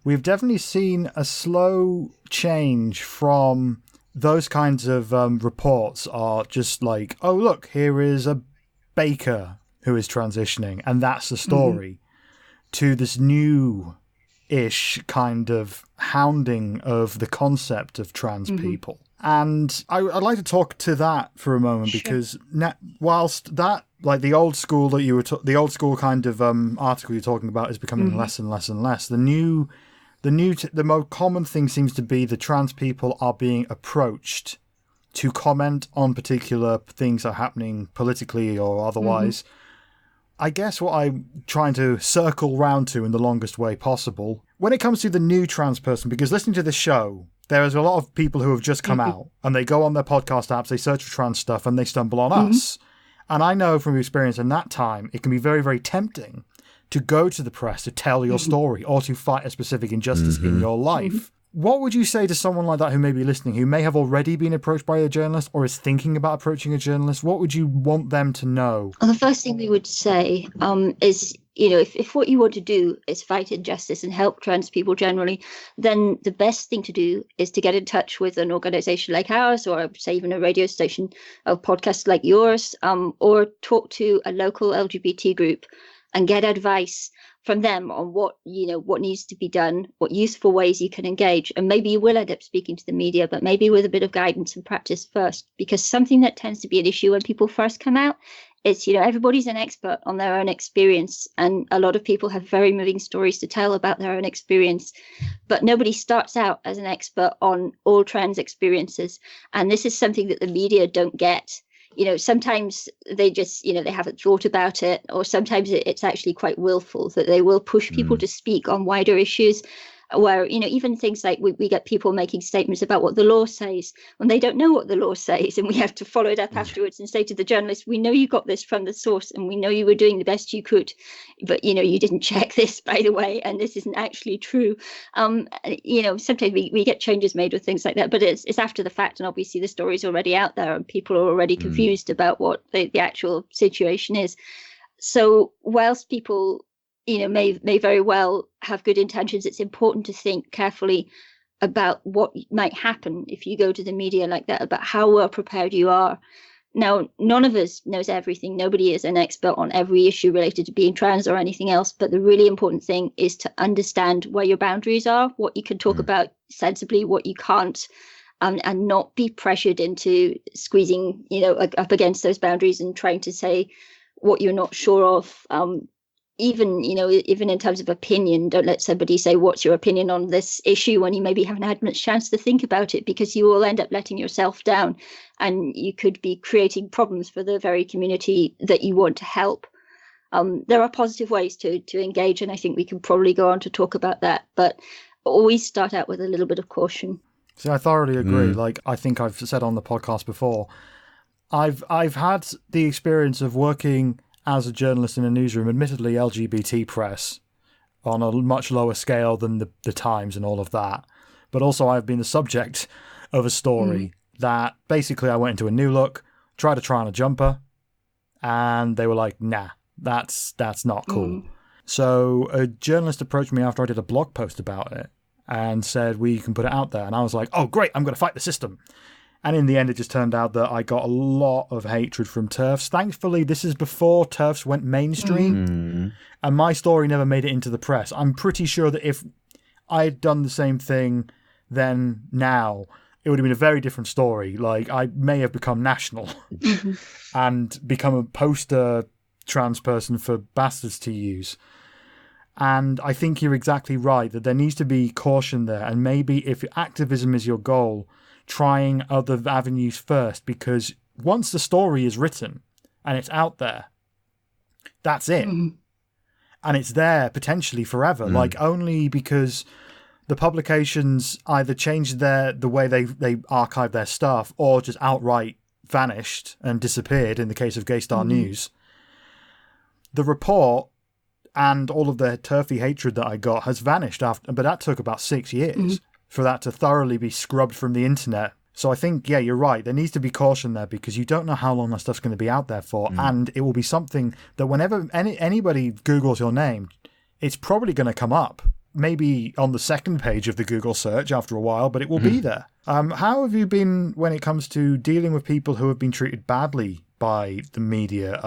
we've definitely seen a slow change from those kinds of reports are just like, oh, look, here is a baker who is transitioning, and that's the story. To this new ish kind of hounding of the concept of trans people. And I'd like to talk to that for a moment, because whilst that, like the old school that you were, the old school kind of article you're talking about is becoming less and less and less. The most common thing seems to be the trans people are being approached to comment on particular things that are happening politically or otherwise. I guess what I'm trying to circle round to in the longest way possible, when it comes to the new trans person, because listening to this show, there is a lot of people who have just come out and they go on their podcast apps, they search for trans stuff and they stumble on us. And I know from experience in that time, it can be very, very tempting to go to the press to tell your story or to fight a specific injustice in your life. What would you say to someone like that who may be listening, who may have already been approached by a journalist or is thinking about approaching a journalist? What would you want them to know? Well, the first thing we would say is, you know, if what you want to do is fight injustice and help trans people generally, then the best thing to do is to get in touch with an organization like ours, or say even a radio station, a podcast like yours, or talk to a local LGBT group and get advice from them on what needs to be done, what useful ways you can engage. And maybe you will end up speaking to the media, but maybe with a bit of guidance and practice first, because something that tends to be an issue when people first come out is, you know, everybody's an expert on their own experience. And a lot of people have very moving stories to tell about their own experience, but nobody starts out as an expert on all trans experiences. And this is something that the media don't get. You know, sometimes they just, you know, they haven't thought about it, or sometimes it's actually quite willful that they will push people to speak on wider issues where, you know, even things like we get people making statements about what the law says when they don't know what the law says, and we have to follow it up afterwards and say to the journalist, we know you got this from the source and we know you were doing the best you could, but, you know, you didn't check this, by the way, and this isn't actually true. You know, sometimes we get changes made with things like that, but it's after the fact, and obviously the story's already out there and people are already confused about what the actual situation is. So whilst people, you know, may very well have good intentions, it's important to think carefully about what might happen if you go to the media like that, about how well prepared you are. Now, none of us knows everything. Nobody is an expert on every issue related to being trans or anything else. But the really important thing is to understand where your boundaries are, what you can talk about sensibly, what you can't, and not be pressured into squeezing, you know, up against those boundaries and trying to say what you're not sure of. Even in terms of opinion, don't let somebody say, what's your opinion on this issue, when you maybe haven't had much chance to think about it, because you will end up letting yourself down and you could be creating problems for the very community that you want to help. There are positive ways to engage, and I think we can probably go on to talk about that, but always start out with a little bit of caution. So I thoroughly agree. Like I think I've said on the podcast before, I've had the experience of working as a journalist in a newsroom, admittedly LGBT press, on a much lower scale than the Times and all of that. But also I've been the subject of a story that basically I went into a New Look, tried to try on a jumper, and they were like, nah, that's not cool. So a journalist approached me after I did a blog post about it and said, we can put it out there. And I was like, oh, great, I'm going to fight the system. And in the end, it just turned out that I got a lot of hatred from TERFs. Thankfully, this is before TERFs went mainstream, and my story never made it into the press. I'm pretty sure that if I had done the same thing then now, it would have been a very different story. Like, I may have become national and become a poster trans person for bastards to use. And I think you're exactly right, that there needs to be caution there. And maybe if activism is your goal, trying other avenues first, because once the story is written and it's out there, that's it. And it's there potentially forever. Like, only because the publications either changed the way they archive their stuff or just outright vanished and disappeared in the case of Gay Star News. The report and all of the turfy hatred that I got has vanished after, but that took about 6 years for that to thoroughly be scrubbed from the internet. So I think, yeah, you're right. There needs to be caution there, because you don't know how long that stuff's going to be out there for. And it will be something that whenever anybody Googles your name, it's probably going to come up. Maybe on the second page of the Google search after a while, but it will be there. How have you been when it comes to dealing with people who have been treated badly by the media?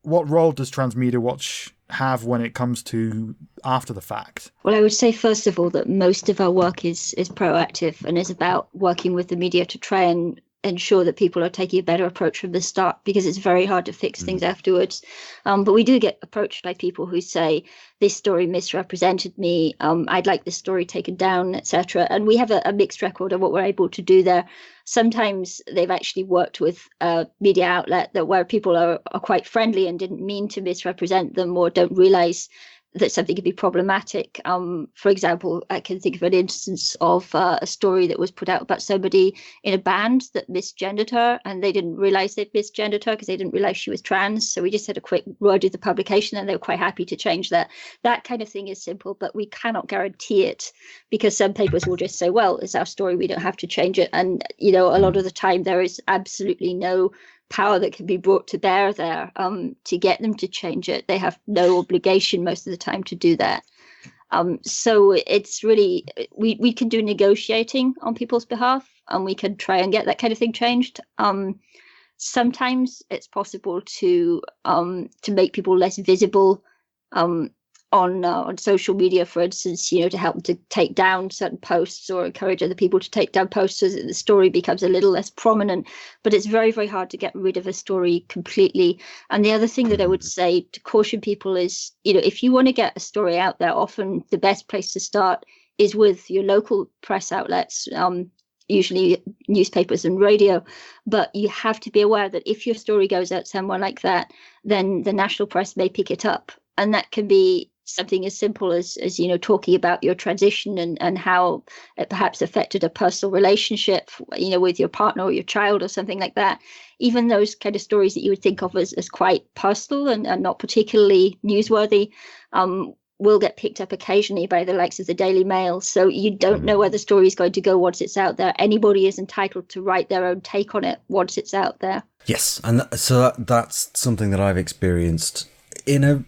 What role does Transmedia Watch have when it comes to after the fact? Well, I would say, first of all, that most of our work is proactive and is about working with the media to try and ensure that people are taking a better approach from the start, because it's very hard to fix things afterwards. But we do get approached by people who say, this story misrepresented me, I'd like this story taken down, etc. And we have a mixed record of what we're able to do there. Sometimes they've actually worked with a media outlet where people are quite friendly and didn't mean to misrepresent them, or don't realize that something could be problematic. For example, I can think of an instance of a story that was put out about somebody in a band that misgendered her, and they didn't realize they'd misgendered her because they didn't realize she was trans. So we just had a quick word with the publication, and they were quite happy to change that. That kind of thing is simple, but we cannot guarantee it, because some papers will just say, well, it's our story, we don't have to change it. And, a lot of the time there is absolutely no power that can be brought to bear there to get them to change it. They have no obligation most of the time to do that. So it's really, we can do negotiating on people's behalf, and we can try and get that kind of thing changed. Sometimes it's possible to make people less visible on social media, for instance, to help them to take down certain posts, or encourage other people to take down posts so that the story becomes a little less prominent. But it's very, very hard to get rid of a story completely. And the other thing that I would say to caution people is, if you want to get a story out there, often the best place to start is with your local press outlets, usually newspapers and radio. But you have to be aware that if your story goes out somewhere like that, then the national press may pick it up. And that can be something as simple as talking about your transition and how it perhaps affected a personal relationship, with your partner or your child or something like that. Even those kind of stories that you would think of as quite personal and not particularly newsworthy will get picked up occasionally by the likes of the Daily Mail. So you don't know where the story is going to go once it's out there. Anybody is entitled to write their own take on it once it's out there. Yes, and so that's something that I've experienced in a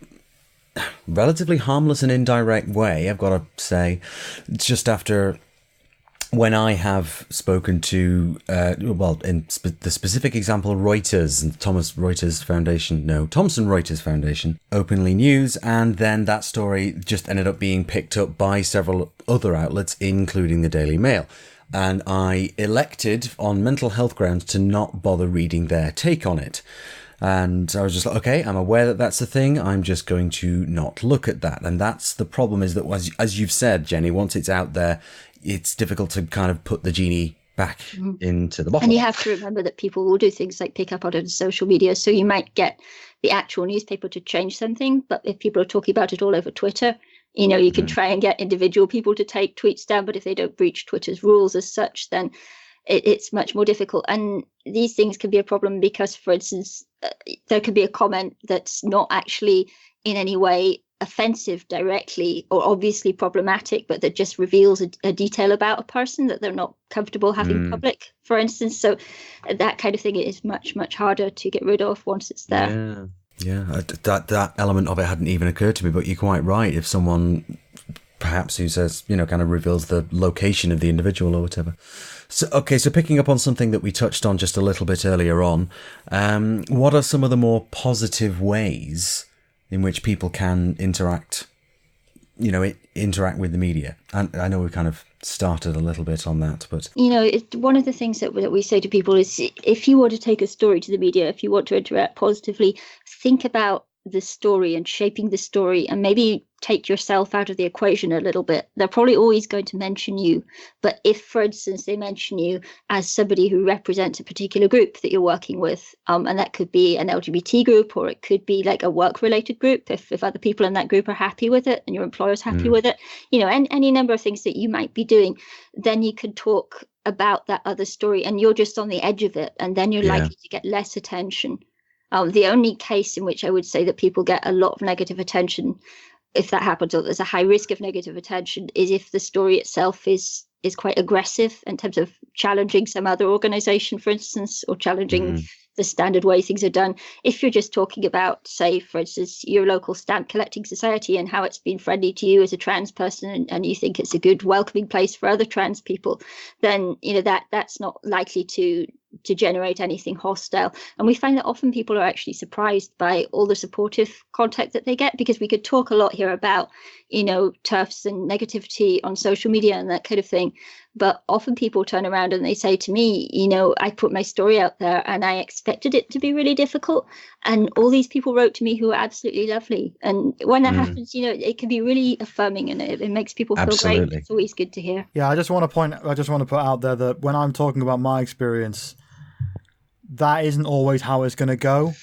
relatively harmless and indirect way, I've got to say, just after when I have spoken to, in the specific example, Reuters and Thomson Reuters Foundation, Openly News, and then that story just ended up being picked up by several other outlets, including the Daily Mail. And I elected, on mental health grounds, to not bother reading their take on it. And I was just like, okay, I'm aware that that's a thing. I'm just going to not look at that. And that's the problem, is that, as you've said, Jenny, once it's out there, it's difficult to kind of put the genie back into the bottle. And you have to remember that people will do things like pick up on it on social media. So you might get the actual newspaper to change something, but if people are talking about it all over Twitter, you can try and get individual people to take tweets down. But if they don't breach Twitter's rules as such, then it's much more difficult. And these things can be a problem because, for instance, there could be a comment that's not actually in any way offensive directly or obviously problematic, but that just reveals a detail about a person that they're not comfortable having public, for instance. So that kind of thing is much, much harder to get rid of once it's there. Yeah, that element of it hadn't even occurred to me, but you're quite right. If someone perhaps who says, kind of reveals the location of the individual or whatever. So picking up on something that we touched on just a little bit earlier on, what are some of the more positive ways in which people can interact with the media? And I know we kind of started a little bit on that, but one of the things that we say to people is, if you want to take a story to the media, if you want to interact positively, think about the story and shaping the story, and maybe take yourself out of the equation a little bit. They're probably always going to mention you, but if, for instance, they mention you as somebody who represents a particular group that you're working with, and that could be an LGBT group, or it could be like a work-related group, if other people in that group are happy with it and your employer's happy with it, and any number of things that you might be doing, then you can talk about that other story, and you're just on the edge of it, and then you're likely to get less attention. The only case in which I would say that people get a lot of negative attention, if that happens, or there's a high risk of negative attention, is if the story itself is quite aggressive in terms of challenging some other organization, for instance, or challenging the standard way things are done. If you're just talking about, say, for instance, your local stamp collecting society and how it's been friendly to you as a trans person, and you think it's a good welcoming place for other trans people, then that's not likely to to generate anything hostile. And we find that often people are actually surprised by all the supportive contact that they get, because we could talk a lot here about, TERFs and negativity on social media and that kind of thing. But often people turn around and they say to me, I put my story out there and I expected it to be really difficult. And all these people wrote to me who are absolutely lovely. And when that happens, it can be really affirming, and it makes people feel great. It's always good to hear. Yeah, I just want to put out there that when I'm talking about my experience, that isn't always how it's going to go.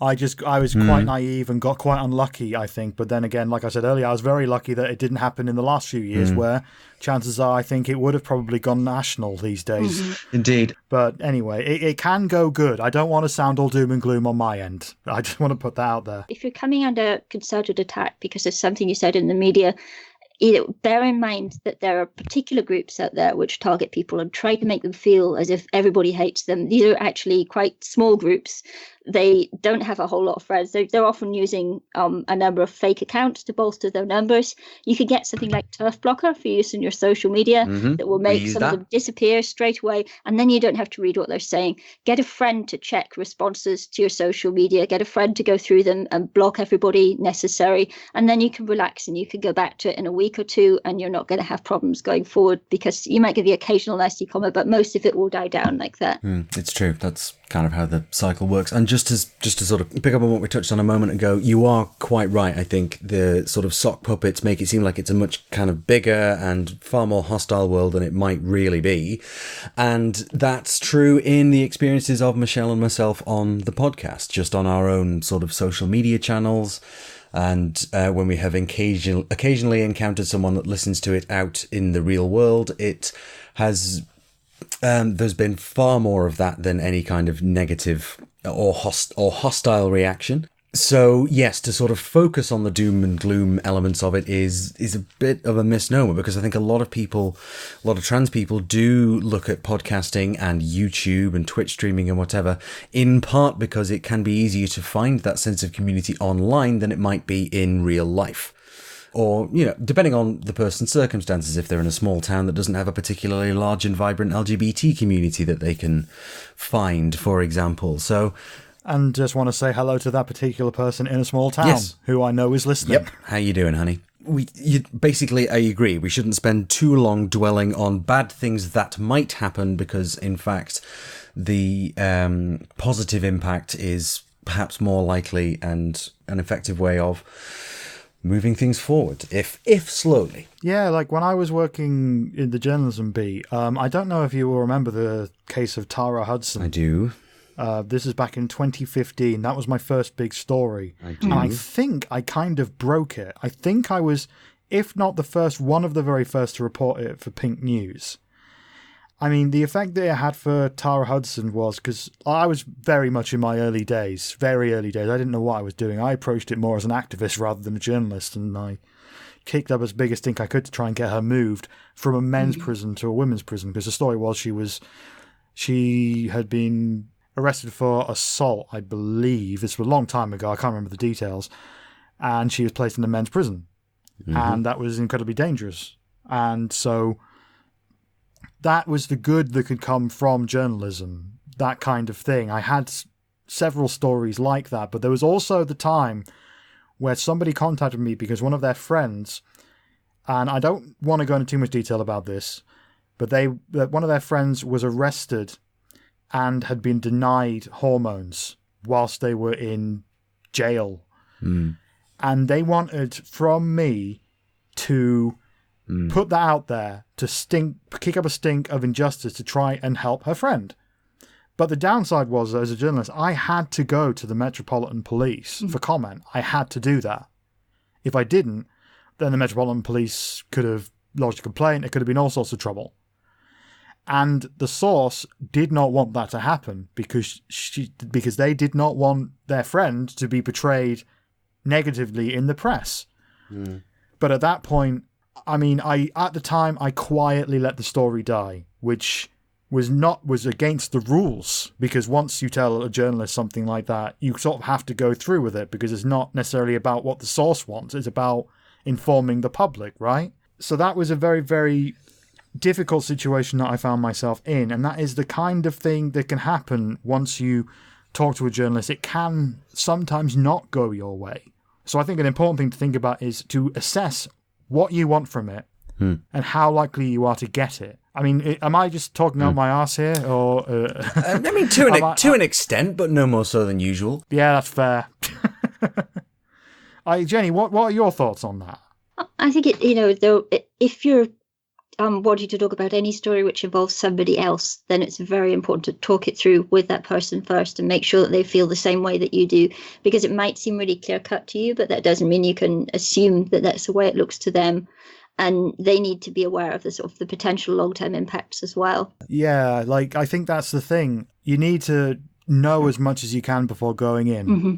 I was quite naive and got quite unlucky, I think. But then again, like I said earlier, I was very lucky that it didn't happen in the last few years, where chances are I think it would have probably gone national these days. Indeed. But anyway, it can go good. I don't want to sound all doom and gloom on my end. I just want to put that out there. If you're coming under concerted attack because of something you said in the media, bear in mind that there are particular groups out there which target people and try to make them feel as if everybody hates them. These are actually quite small groups. They don't have a whole lot of friends. They're often using a number of fake accounts to bolster their numbers. You can get something like Turf Blocker for use in your social media that will make some of them disappear straight away, and then you don't have to read what they're saying. Get a friend to check responses to your social media. Get a friend to go through them and block everybody necessary, and then you can relax and you can go back to it in a week or two, and you're not going to have problems going forward, because you might get the occasional nasty comment, but most of it will die down like that. It's true. That's kind of how the cycle works. And just to sort of pick up on what we touched on a moment ago, you are quite right. I think the sort of sock puppets make it seem like it's a much kind of bigger and far more hostile world than it might really be. And that's true in the experiences of Michelle and myself on the podcast, just on our own sort of social media channels. And when we have occasionally encountered someone that listens to it out in the real world, it has... there's been far more of that than any kind of negative or hostile reaction. So yes, to sort of focus on the doom and gloom elements of it is a bit of a misnomer, because I think a lot of trans people do look at podcasting and YouTube and Twitch streaming and whatever, in part because it can be easier to find that sense of community online than it might be in real life. Or, depending on the person's circumstances, if they're in a small town that doesn't have a particularly large and vibrant LGBT community that they can find, for example. So, and just want to say hello to that particular person in a small town who I know is listening. Yep. How you doing, honey? I agree. We shouldn't spend too long dwelling on bad things that might happen, because, in fact, the positive impact is perhaps more likely and an effective way of moving things forward, if slowly. Yeah, like when I was working in the journalism beat, I don't know if you will remember the case of Tara Hudson. I do. This is back in 2015. That was my first big story. I do. And I think I kind of broke it. I think I was, if not the first, one of the very first to report it for Pink News. I mean, the effect that it had for Tara Hudson was, because I was very much in my early days, very early days. I didn't know what I was doing. I approached it more as an activist rather than a journalist, and I kicked up as big a stink I could to try and get her moved from a men's prison to a women's prison, because the story was she had been arrested for assault, I believe. This was a long time ago. I can't remember the details. And she was placed in a men's prison. And that was incredibly dangerous. And so that was the good that could come from journalism, that kind of thing. I had several stories like that, but there was also the time where somebody contacted me because one of their friends, and I don't want to go into too much detail about this, but one of their friends was arrested and had been denied hormones whilst they were in jail. And they wanted from me to put that out there, to kick up a stink of injustice to try and help her friend. But the downside was, as a journalist, I had to go to the Metropolitan Police for comment. I had to do that. If I didn't, then the Metropolitan Police could have lodged a complaint. It could have been all sorts of trouble. And the source did not want that to happen because they did not want their friend to be portrayed negatively in the press. But at that point, I mean, at the time I quietly let the story die, which was against the rules, because once you tell a journalist something like that, you sort of have to go through with it, because it's not necessarily about what the source wants, it's about informing the public, right? So that was a very, very difficult situation that I found myself in, and that is the kind of thing that can happen once you talk to a journalist. It can sometimes not go your way. So I think an important thing to think about is to assess what you want from it and how likely you are to get it. I mean, am I just talking out my arse here, or? I mean, to an extent, but no more so than usual. Yeah, that's fair. Jenny, what are your thoughts on that? I think if you're wanting to talk about any story which involves somebody else, then it's very important to talk it through with that person first and make sure that they feel the same way that you do, because it might seem really clear cut to you, but that doesn't mean you can assume that that's the way it looks to them. And they need to be aware of the potential long-term impacts as well. Yeah, I think that's the thing. You need to know as much as you can before going in. Mm-hmm.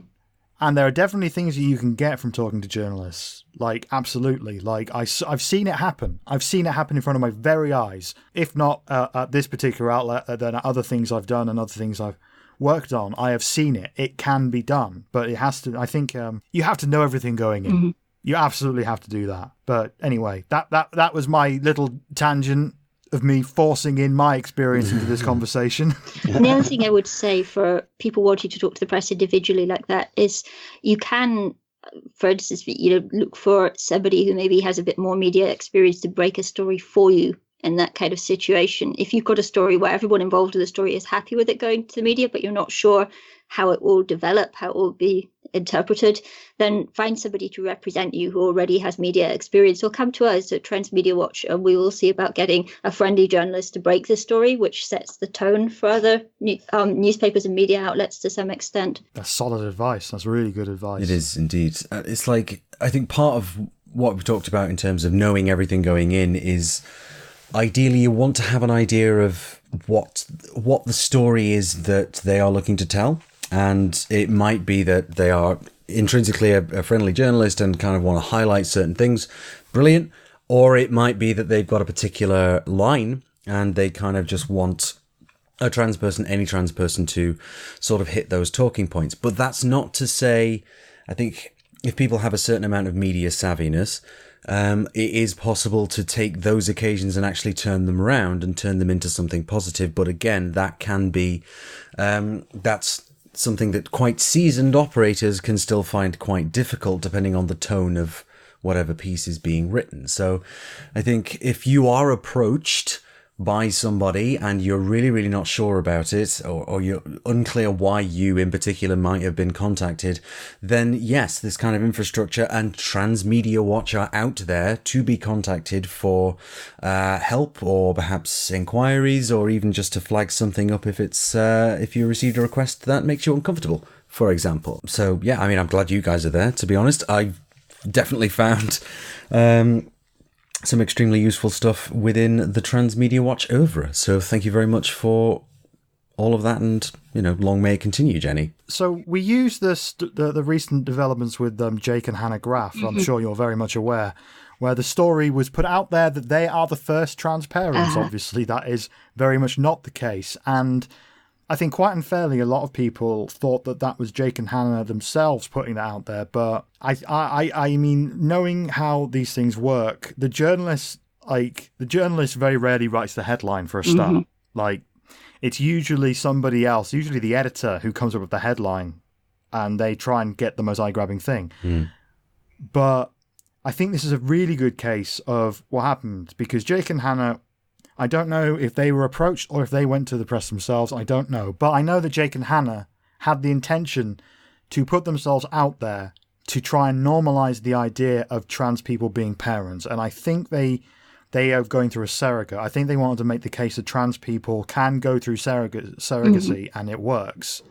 And there are definitely things that you can get from talking to journalists. Absolutely. I've seen it happen. I've seen it happen in front of my very eyes. If not at this particular outlet, then at other things I've done and other things I've worked on, I have seen it. It can be done. But it has to, I think, you have to know everything going in. Mm-hmm. You absolutely have to do that. But anyway, that was my little tangent of me forcing in my experience into this conversation. And the other thing I would say for people wanting to talk to the press individually like that is you can, for instance, look for somebody who maybe has a bit more media experience to break a story for you in that kind of situation. If you've got a story where everyone involved in the story is happy with it going to the media, but you're not sure how it will develop, how it will be interpreted, then find somebody to represent you who already has media experience, or come to us at Trends Media Watch and we will see about getting a friendly journalist to break the story, which sets the tone for other newspapers and media outlets to some extent. That's solid advice. That's really good advice. It is indeed. It's I think part of what we've talked about in terms of knowing everything going in is ideally you want to have an idea of what the story is that they are looking to tell. And it might be that they are intrinsically a friendly journalist and kind of want to highlight certain things. Brilliant. Or it might be that they've got a particular line and they kind of just want any trans person to sort of hit those talking points. But that's not to say, I think if people have a certain amount of media savviness, it is possible to take those occasions and actually turn them around and turn them into something positive. But again, that can be, that's something that quite seasoned operators can still find quite difficult depending on the tone of whatever piece is being written. So I think if you are approached by somebody and you're really, really not sure about it, or you're unclear why you in particular might have been contacted, then yes, this kind of infrastructure and Transmedia Watch are out there to be contacted for help or perhaps inquiries, or even just to flag something up if you received a request that makes you uncomfortable, for example. So yeah, I mean, I'm glad you guys are there, to be honest. I've definitely found some extremely useful stuff within the Transmedia Watch oeuvre. So thank you very much for all of that, and long may it continue, Jenny. So we use the recent developments with Jake and Hannah Graff. I'm sure you're very much aware, where the story was put out there that they are the first trans parents. Obviously, that is very much not the case, and I think quite unfairly, a lot of people thought that was Jake and Hannah themselves putting that out there. But I mean, knowing how these things work, the journalist very rarely writes the headline for a start. It's usually somebody else, usually the editor, who comes up with the headline, and they try and get the most eye-grabbing thing. But I think this is a really good case of what happened, because Jake and Hannah, I don't know if they were approached or if they went to the press themselves. I don't know. But I know that Jake and Hannah had the intention to put themselves out there to try and normalize the idea of trans people being parents. And I think they are going through a surrogate. I think they wanted to make the case that trans people can go through surrogacy and it works.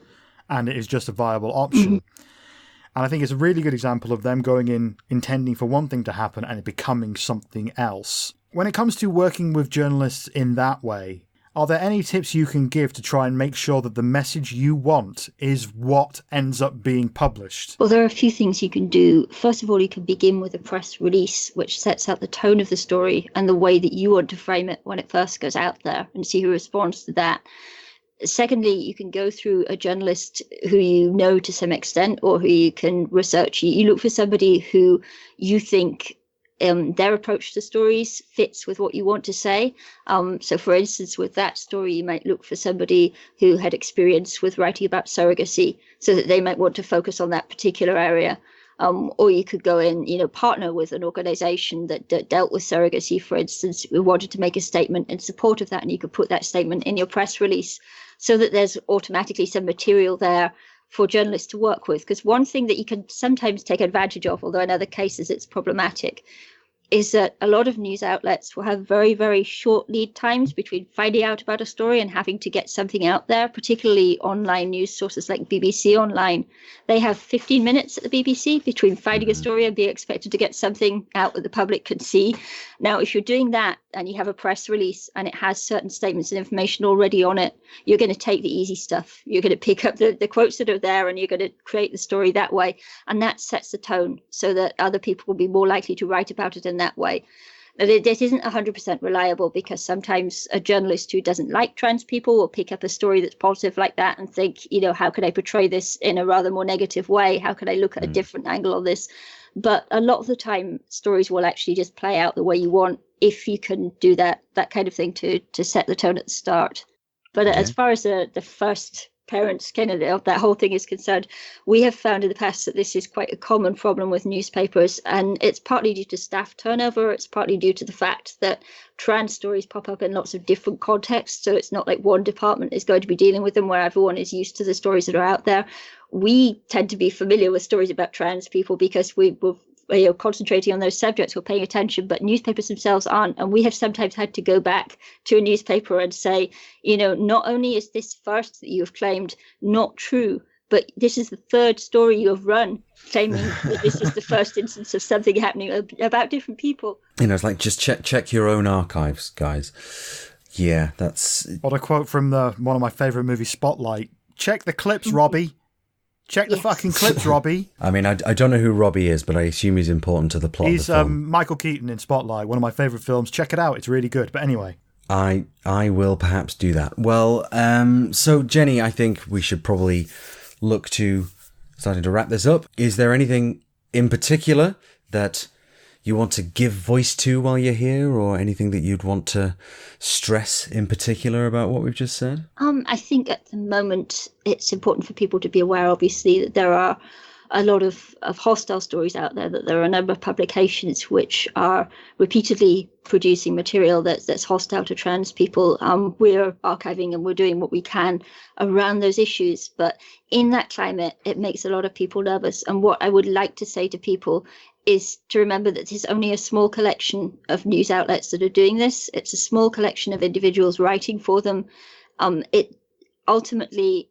And it is just a viable option. And I think it's a really good example of them going in intending for one thing to happen and it becoming something else. When it comes to working with journalists in that way, are there any tips you can give to try and make sure that the message you want is what ends up being published? Well, there are a few things you can do. First of all, you can begin with a press release, which sets out the tone of the story and the way that you want to frame it when it first goes out there, and see who responds to that. Secondly, you can go through a journalist who you know to some extent, or who you can research. You look for somebody who you think their approach to stories fits with what you want to say. So, for instance, with that story, you might look for somebody who had experience with writing about surrogacy, so that they might want to focus on that particular area. Or you could go in, partner with an organization that dealt with surrogacy, for instance, who wanted to make a statement in support of that, and you could put that statement in your press release so that there's automatically some material there for journalists to work with. Because one thing that you can sometimes take advantage of, although in other cases it's problematic, is that a lot of news outlets will have very, very short lead times between finding out about a story and having to get something out there, particularly online news sources like BBC Online. They have 15 minutes at the BBC between finding a story and being expected to get something out that the public can see. Now, if you're doing that and you have a press release and it has certain statements and information already on it, you're going to take the easy stuff. You're going to pick up the quotes that are there and you're going to create the story that way. And that sets the tone so that other people will be more likely to write about it in that way. This isn't 100% reliable, because sometimes a journalist who doesn't like trans people will pick up a story that's positive like that and think, how can I portray this in a rather more negative way? How can I look at a different angle on this? But a lot of the time, stories will actually just play out the way you want if you can do that kind of thing to set the tone at the start. But as far as the first parents kind of that whole thing is concerned, we have found in the past that this is quite a common problem with newspapers, and it's partly due to staff turnover. It's partly due to the fact that trans stories pop up in lots of different contexts, so it's not like one department is going to be dealing with them where everyone is used to the stories that are out there. We tend to be familiar with stories about trans people because we're concentrating on those subjects, we're paying attention, but newspapers themselves aren't. And we have sometimes had to go back to a newspaper and say, not only is this first that you have claimed not true, but this is the third story you have run claiming that this is the first instance of something happening about different people. It's like, just check your own archives, guys. Yeah, that's... What a quote from one of my favourite movies, Spotlight. Check the clips, Robbie. Check the fucking clips, Robbie. I mean, I don't know who Robbie is, but I assume he's important to the plot He's of the film. Michael Keaton in Spotlight, one of my favourite films. Check it out, it's really good. But anyway. I will perhaps do that. Well, so Jenny, I think we should probably look to starting to wrap this up. Is there anything in particular that you want to give voice to while you're here, or anything that you'd want to stress in particular about what we've just said? I think at the moment it's important for people to be aware, obviously, that there are a lot of hostile stories out there, that there are a number of publications which are repeatedly producing material that's hostile to trans people. We're archiving and we're doing what we can around those issues. But in that climate, it makes a lot of people nervous. And what I would like to say to people is to remember that there's only a small collection of news outlets that are doing this. It's a small collection of individuals writing for them. It ultimately,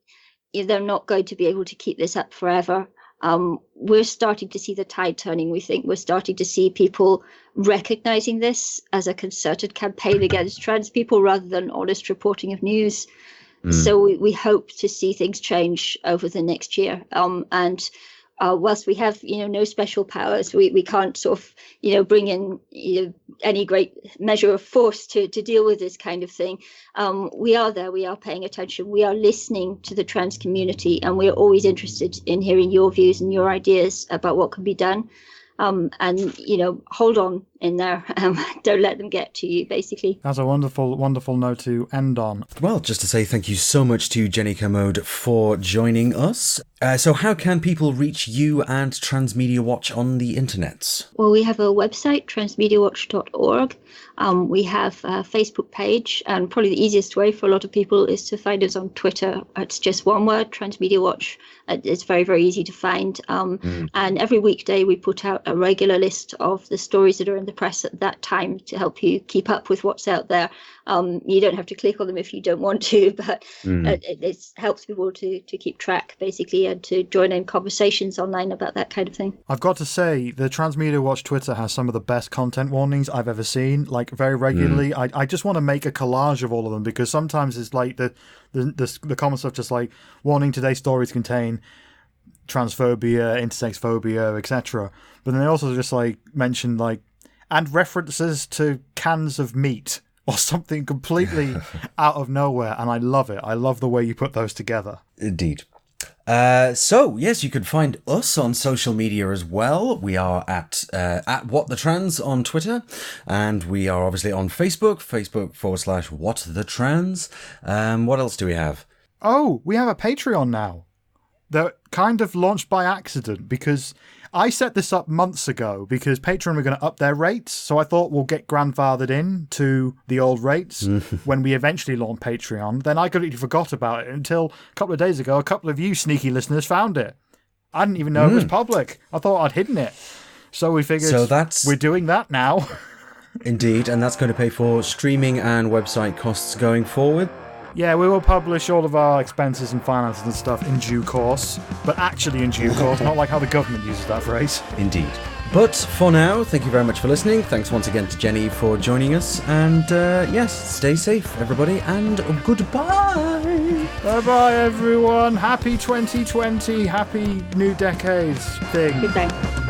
they're not going to be able to keep this up forever. We're starting to see the tide turning. We think we're starting to see people recognizing this as a concerted campaign against trans people rather than honest reporting of news. So we hope to see things change over the next year. And whilst we have, no special powers, we can't sort of, bring in any great measure of force to deal with this kind of thing. We are there. We are paying attention. We are listening to the trans community, and we are always interested in hearing your views and your ideas about what can be done. And hold on in there. Don't let them get to you, basically. That's a wonderful, wonderful note to end on. Well, just to say thank you so much to Jennie Kermode for joining us. So how can people reach you and Transmedia Watch on the internet? Well, we have a website, transmediawatch.org. We have a Facebook page, and probably the easiest way for a lot of people is to find us on Twitter. It's just one word, Transmedia Watch. It's very, very easy to find. And every weekday we put out a regular list of the stories that are in the press at that time to help you keep up with what's out there. You don't have to click on them if you don't want to, but it helps people to keep track, basically, and to join in conversations online about that kind of thing. I've got to say, the Transmedia Watch Twitter has some of the best content warnings I've ever seen, like very regularly. I just want to make a collage of all of them, because sometimes it's like the common stuff, just like, warning, today's stories contain transphobia, intersex phobia, etc. But then they also just like mention like, and references to cans of meat or something completely out of nowhere, and I love it. I love the way you put those together. Indeed. So, yes, you can find us on social media as well. We are at What The Trans on Twitter, and we are obviously on Facebook.com/What The Trans. What else do we have? Oh, we have a Patreon now. That kind of launched by accident because I set this up months ago because Patreon were going to up their rates. So I thought we'll get grandfathered in to the old rates when we eventually launch Patreon. Then I completely forgot about it until a couple of days ago. A couple of you sneaky listeners found it. I didn't even know it was public. I thought I'd hidden it. So we figured we're doing that now. Indeed, and that's going to pay for streaming and website costs going forward. Yeah, we will publish all of our expenses and finances and stuff in due course, but actually in due course, not like how the government uses that phrase. Indeed. But for now, thank you very much for listening. Thanks once again to Jenny for joining us. And yes, stay safe, everybody, and goodbye. Bye-bye, everyone. Happy 2020. Happy new decades thing. Goodbye.